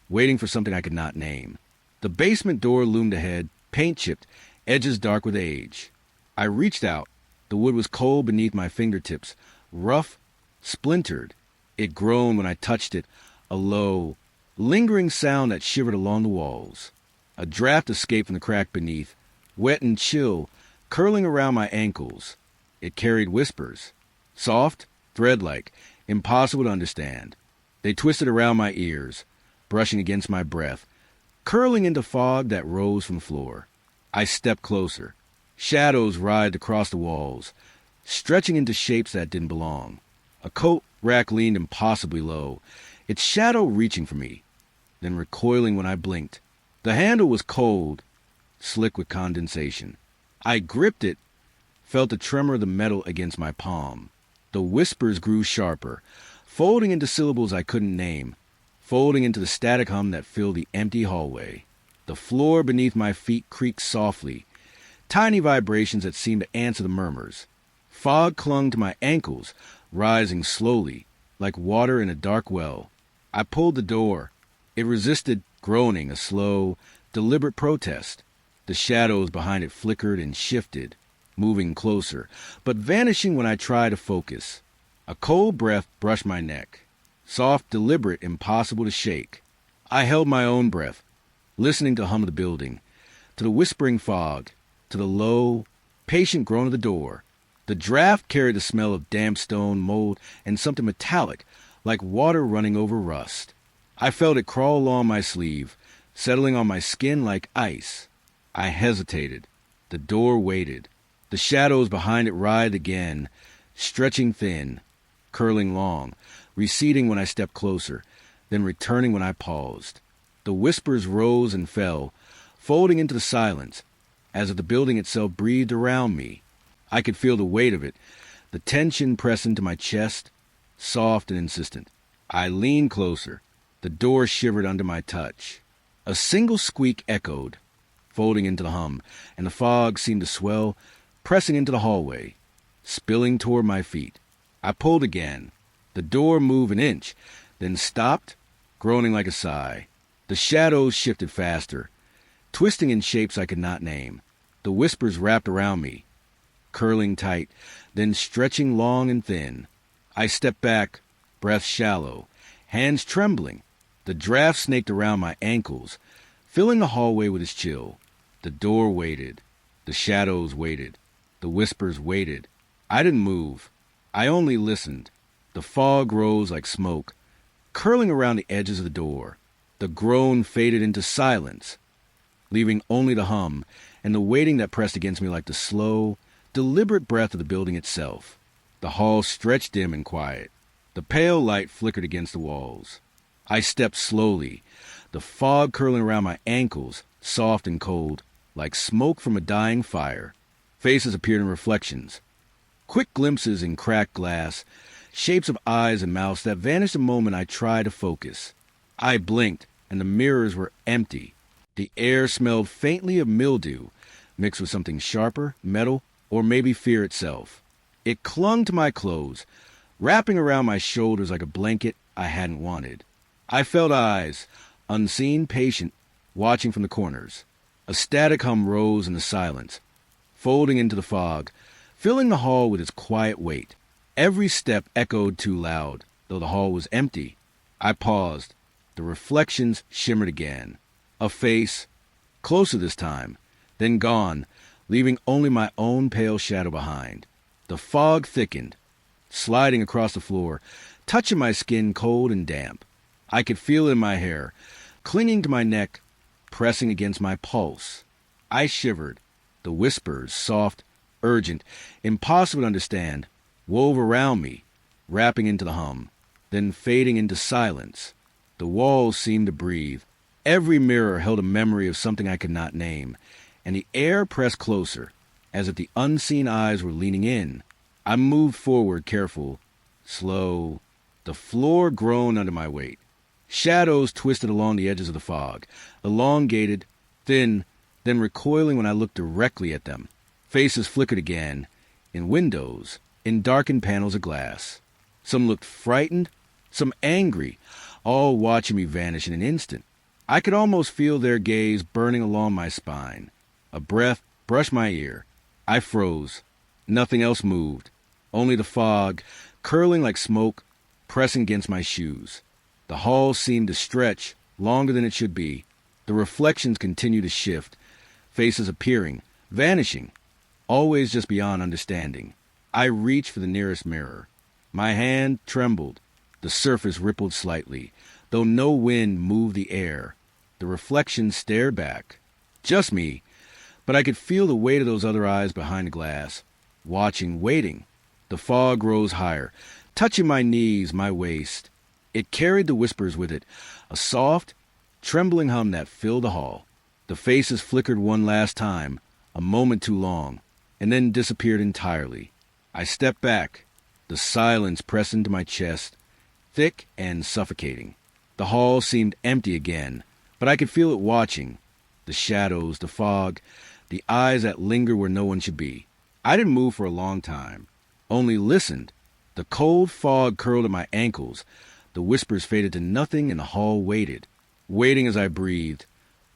waiting for something I could not name. The basement door loomed ahead, paint-chipped, edges dark with age. I reached out. The wood was cold beneath my fingertips, rough, splintered. It groaned when I touched it, a low, lingering sound that shivered along the walls. A draft escaped from the crack beneath, wet and chill, curling around my ankles. It carried whispers, soft, thread-like, impossible to understand. They twisted around my ears, brushing against my breath, curling into fog that rose from the floor. I stepped closer. Shadows writhed across the walls, stretching into shapes that didn't belong. A coat rack leaned impossibly low, its shadow reaching for me, then recoiling when I blinked. The handle was cold, slick with condensation. I gripped it, felt the tremor of the metal against my palm. The whispers grew sharper, folding into syllables I couldn't name, folding into the static hum that filled the empty hallway. The floor beneath my feet creaked softly, tiny vibrations that seemed to answer the murmurs. Fog clung to my ankles, rising slowly, like water in a dark well. I pulled the door. It resisted, groaning, a slow, deliberate protest. The shadows behind it flickered and shifted, moving closer, but vanishing when I tried to focus. A cold breath brushed my neck. Soft, deliberate, impossible to shake. I held my own breath, listening to the hum of the building, to the whispering fog, to the low, patient groan of the door. The draft carried the smell of damp stone, mold, and something metallic, like water running over rust. I felt it crawl along my sleeve, settling on my skin like ice. I hesitated. The door waited. The shadows behind it writhed again, stretching thin, curling long, receding when I stepped closer, then returning when I paused. The whispers rose and fell, folding into the silence, as if the building itself breathed around me. I could feel the weight of it, the tension press into my chest, soft and insistent. I leaned closer. The door shivered under my touch. A single squeak echoed, folding into the hum, and the fog seemed to swell, pressing into the hallway, spilling toward my feet. I pulled again. The door moved an inch, then stopped, groaning like a sigh. The shadows shifted faster, twisting in shapes I could not name. The whispers wrapped around me, curling tight, then stretching long and thin. I stepped back, breath shallow, hands trembling. The draft snaked around my ankles, filling the hallway with its chill. The door waited. The shadows waited. The whispers waited. I didn't move. I only listened. The fog rose like smoke, curling around the edges of the door. The groan faded into silence, leaving only the hum and the waiting that pressed against me like the slow, deliberate breath of the building itself. The hall stretched dim and quiet. The pale light flickered against the walls. I stepped slowly, the fog curling around my ankles, soft and cold, like smoke from a dying fire. Faces appeared in reflections, quick glimpses in cracked glass, shapes of eyes and mouths that vanished the moment I tried to focus. I blinked, and the mirrors were empty. The air smelled faintly of mildew, mixed with something sharper, metal, or maybe fear itself. It clung to my clothes, wrapping around my shoulders like a blanket I hadn't wanted. I felt eyes, unseen, patient, watching from the corners. A static hum rose in the silence, folding into the fog, filling the hall with its quiet weight. Every step echoed too loud, though the hall was empty. I paused. The reflections shimmered again. A face, closer this time, then gone, leaving only my own pale shadow behind. The fog thickened, sliding across the floor, touching my skin cold and damp. I could feel it in my hair, clinging to my neck, pressing against my pulse. I shivered. The whispers, soft, urgent, impossible to understand, wove around me, wrapping into the hum, then fading into silence. The walls seemed to breathe. Every mirror held a memory of something I could not name, and the air pressed closer, as if the unseen eyes were leaning in. I moved forward, careful, slow. The floor groaned under my weight. Shadows twisted along the edges of the fog, elongated, thin, then recoiling when I looked directly at them. Faces flickered again, in windows, in darkened panels of glass. Some looked frightened, some angry, all watching me vanish in an instant. I could almost feel their gaze burning along my spine. A breath brushed my ear. I froze. Nothing else moved, only the fog, curling like smoke, pressing against my shoes. The hall seemed to stretch longer than it should be. The reflections continued to shift, faces appearing, vanishing, always just beyond understanding. I reached for the nearest mirror. My hand trembled. The surface rippled slightly, though no wind moved the air. The reflection stared back. Just me, but I could feel the weight of those other eyes behind the glass, watching, waiting. The fog rose higher, touching my knees, my waist. It carried the whispers with it, a soft, trembling hum that filled the hall. The faces flickered one last time, a moment too long, and then disappeared entirely. I stepped back. The silence pressed into my chest, thick and suffocating. The hall seemed empty again, but I could feel it watching, The shadows, the fog, the eyes that linger where no one should be. I didn't move for a long time, only listened. The cold fog curled at my ankles. The whispers faded to nothing, and the hall waited. Waiting as I breathed,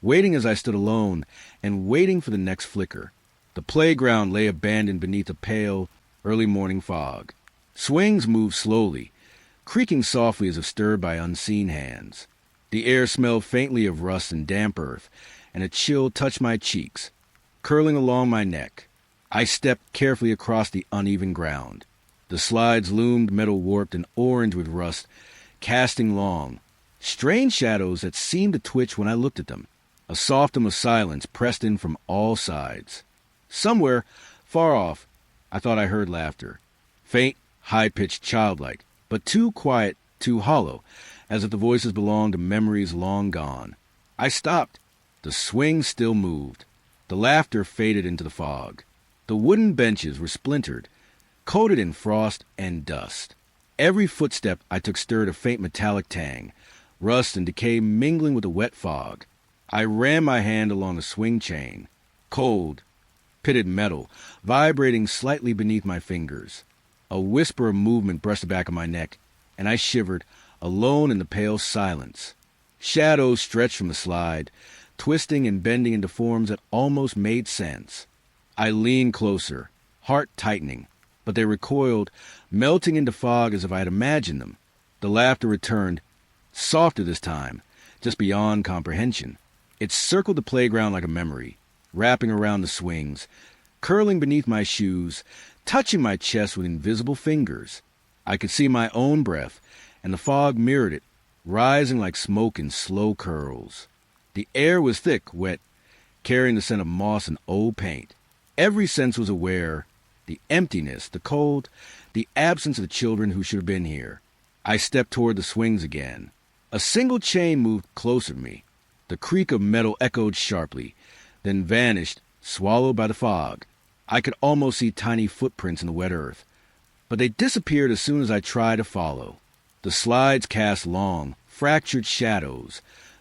waiting as I stood alone, and waiting for the next flicker. The playground lay abandoned beneath a pale, early morning fog. Swings moved slowly, creaking softly as if stirred by unseen hands. The air smelled faintly of rust and damp earth, and a chill touched my cheeks, curling along my neck. I stepped carefully across the uneven ground. The slides loomed metal warped and orange with rust, casting long, strange shadows that seemed to twitch when I looked at them. A softness of silence pressed in from all sides. Somewhere, far off, I thought I heard laughter. Faint, high-pitched, childlike, but too quiet, too hollow, as if the voices belonged to memories long gone. I stopped. The swing still moved. The laughter faded into the fog. The wooden benches were splintered, coated in frost and dust. Every footstep I took stirred a faint metallic tang, rust and decay mingling with the wet fog. I ran my hand along the swing chain, cold, pitted metal, vibrating slightly beneath my fingers. A whisper of movement brushed the back of my neck, and I shivered, alone in the pale silence. Shadows stretched from the slide, twisting and bending into forms that almost made sense. I leaned closer, heart tightening, but they recoiled, melting into fog as if I had imagined them. The laughter returned, softer this time, just beyond comprehension. It circled the playground like a memory, wrapping around the swings, curling beneath my shoes, touching my chest with invisible fingers. I could see my own breath, and the fog mirrored it, rising like smoke in slow curls. The air was thick, wet, carrying the scent of moss and old paint. Every sense was aware, the emptiness, the cold, the absence of the children who should have been here. I stepped toward the swings again. A single chain moved closer to me. The creak of metal echoed sharply, then vanished, swallowed by the fog. I could almost see tiny footprints in the wet earth, but they disappeared as soon as I tried to follow. The slides cast long, fractured shadows,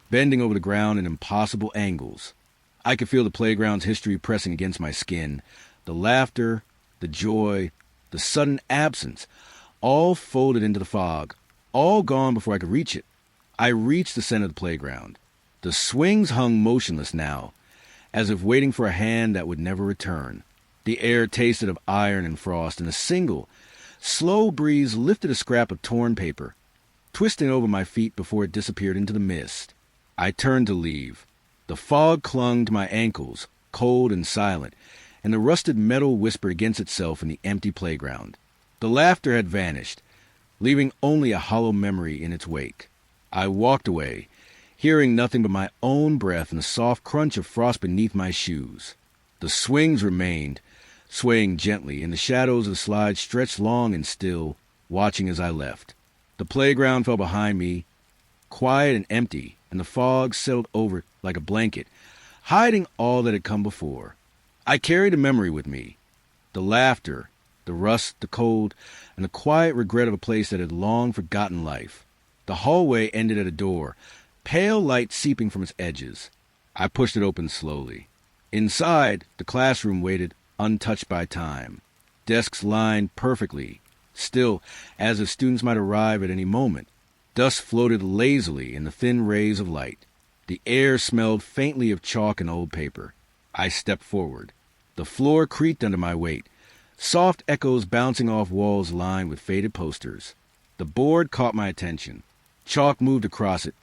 bending over the ground in impossible angles. I could feel the playground's history pressing against my skin, the laughter, the joy, the sudden absence, all folded into the fog, all gone before I could reach it. I reached the center of the playground. The swings hung motionless now, as if waiting for a hand that would never return. The air tasted of iron and frost, and a single, slow breeze lifted a scrap of torn paper, twisting over my feet before it disappeared into the mist. I turned to leave. The fog clung to my ankles, cold and silent, and the rusted metal whispered against itself in the empty playground. The laughter had vanished, leaving only a hollow memory in its wake. I walked away, hearing nothing but my own breath and the soft crunch of frost beneath my shoes. The swings remained, swaying gently, and the shadows of the slide stretched long and still, watching as I left. The playground fell behind me, quiet and empty, and the fog settled over it like a blanket, hiding all that had come before. I carried a memory with me, the laughter, the rust, the cold, and the quiet regret of a place that had long forgotten life. The hallway ended at a door, pale light seeping from its edges. I pushed it open slowly. Inside, the classroom waited, untouched by time. Desks lined perfectly, still, as if students might arrive at any moment. Dust floated lazily in the thin rays of light. The air smelled faintly of chalk and old paper. I stepped forward. The floor creaked under my weight, soft echoes bouncing off walls lined with faded posters. The board caught my attention. Chalk moved across it,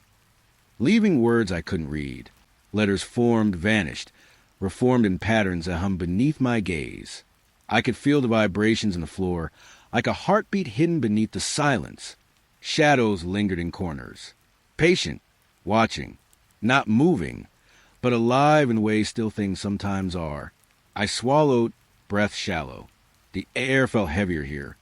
leaving words I couldn't read. Letters formed, vanished, reformed in patterns that hummed beneath my gaze. I could feel the vibrations in the floor, like a heartbeat hidden beneath the silence. Shadows lingered in corners, patient, watching, not moving, but alive in ways still things sometimes are. I swallowed, breath shallow. The air felt heavier here,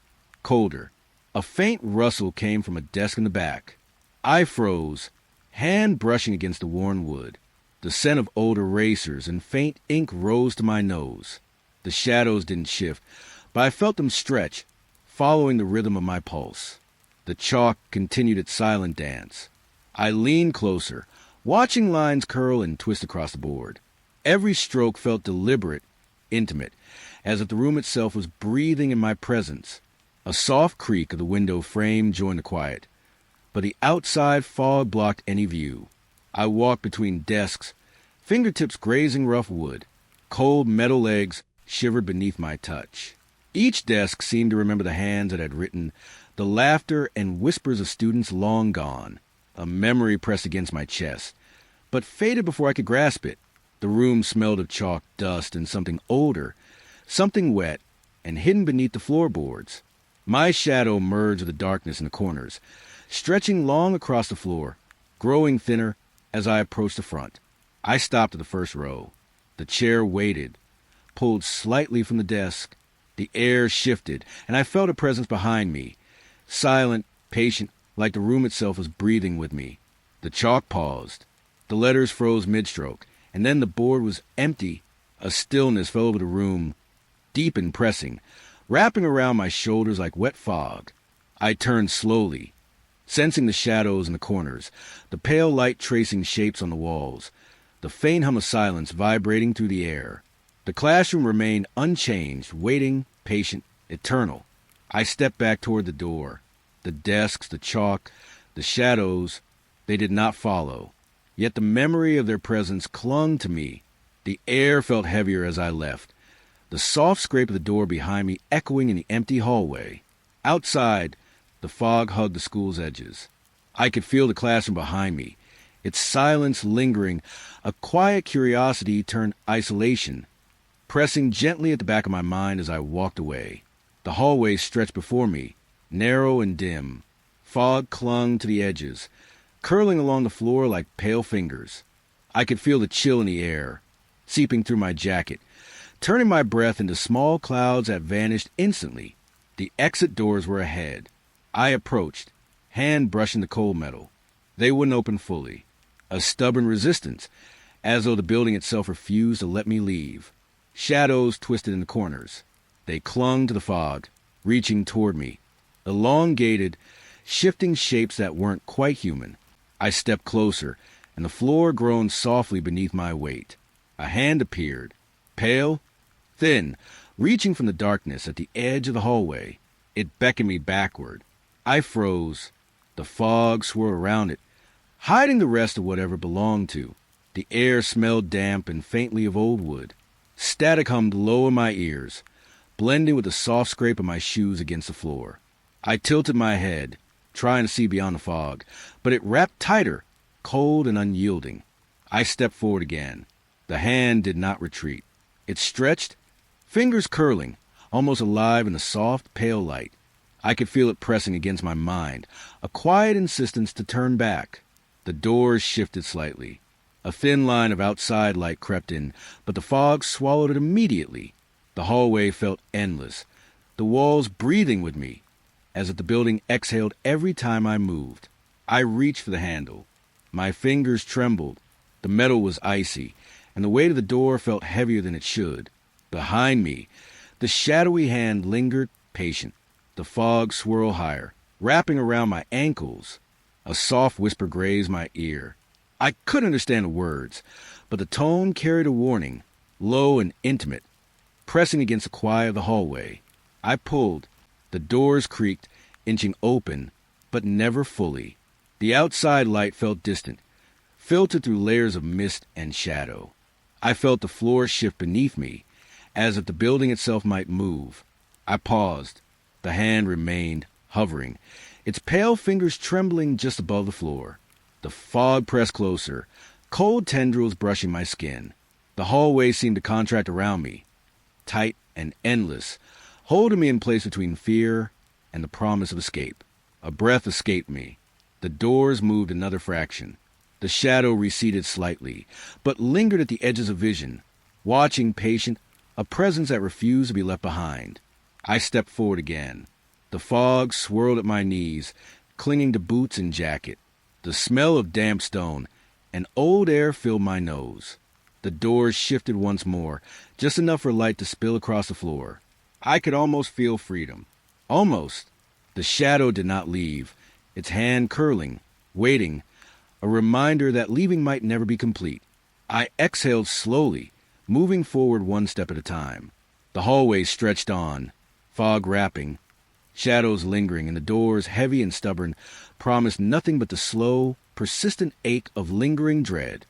colder. A faint rustle came from a desk in the back. I froze, hand brushing against the worn wood. The scent of old erasers and faint ink rose to my nose. The shadows didn't shift, but I felt them stretch, following the rhythm of my pulse. The chalk continued its silent dance. I leaned closer, watching lines curl and twist across the board. Every stroke felt deliberate, intimate, as if the room itself was breathing in my presence. A soft creak of the window frame joined the quiet, but the outside fog blocked any view. I walked between desks, fingertips grazing rough wood. Cold metal legs shivered beneath my touch. Each desk seemed to remember the hands that had written, the laughter and whispers of students long gone. A memory pressed against my chest, but faded before I could grasp it. The room smelled of chalk, dust, and something older, something wet, and hidden beneath the floorboards. My shadow merged with the darkness in the corners, stretching long across the floor, growing thinner as I approached the front. I stopped at the first row. The chair waited, pulled slightly from the desk. The air shifted, and I felt a presence behind me, silent, patient, like the room itself was breathing with me. The chalk paused. The letters froze mid-stroke, and then the board was empty. A stillness fell over the room, deep and pressing, wrapping around my shoulders like wet fog. I turned slowly, sensing the shadows in the corners, the pale light tracing shapes on the walls, the faint hum of silence vibrating through the air. The classroom remained unchanged, waiting, patient, eternal. I stepped back toward the door. The desks, the chalk, the shadows, they did not follow. Yet the memory of their presence clung to me. The air felt heavier as I left, the soft scrape of the door behind me echoing in the empty hallway. Outside, the fog hugged the school's edges. I could feel the classroom behind me, its silence lingering, a quiet curiosity turned isolation, pressing gently at the back of my mind as I walked away. The hallway stretched before me, narrow and dim. Fog clung to the edges, curling along the floor like pale fingers. I could feel the chill in the air, seeping through my jacket, turning my breath into small clouds that vanished instantly. The exit doors were ahead. I approached, hand brushing the cold metal. They wouldn't open fully. A stubborn resistance, as though the building itself refused to let me leave. Shadows twisted in the corners. They clung to the fog, reaching toward me. Elongated, shifting shapes that weren't quite human. I stepped closer, and the floor groaned softly beneath my weight. A hand appeared, pale, thin, reaching from the darkness at the edge of the hallway. It beckoned me backward. I froze. The fog swirled around it, hiding the rest of whatever it belonged to. The air smelled damp and faintly of old wood. Static hummed low in my ears, blending with the soft scrape of my shoes against the floor. I tilted my head, trying to see beyond the fog, but it wrapped tighter, cold and unyielding. I stepped forward again. The hand did not retreat. It stretched, fingers curling, almost alive in the soft, pale light. I could feel it pressing against my mind, a quiet insistence to turn back. The doors shifted slightly. A thin line of outside light crept in, but the fog swallowed it immediately. The hallway felt endless, the walls breathing with me, as if the building exhaled every time I moved. I reached for the handle. My fingers trembled. The metal was icy, and the weight of the door felt heavier than it should. Behind me, the shadowy hand lingered, patient. The fog swirled higher, wrapping around my ankles. A soft whisper grazed my ear. I couldn't understand the words, but the tone carried a warning, low and intimate, pressing against the quiet of the hallway. I pulled. The doors creaked, inching open, but never fully. The outside light felt distant, filtered through layers of mist and shadow. I felt the floor shift beneath me, as if the building itself might move. I paused. The hand remained, hovering, its pale fingers trembling just above the floor. The fog pressed closer, cold tendrils brushing my skin. The hallway seemed to contract around me, tight and endless, holding me in place between fear and the promise of escape. A breath escaped me. The doors moved another fraction. The shadow receded slightly, but lingered at the edges of vision, watching patient, a presence that refused to be left behind. I stepped forward again. The fog swirled at my knees, clinging to boots and jacket. The smell of damp stone and old air filled my nose. The doors shifted once more, just enough for light to spill across the floor. I could almost feel freedom. Almost. The shadow did not leave, its hand curling, waiting, a reminder that leaving might never be complete. I exhaled slowly, moving forward one step at a time. The hallway stretched on, fog wrapping, shadows lingering, and the doors, heavy and stubborn, promised nothing but the slow, persistent ache of lingering dread.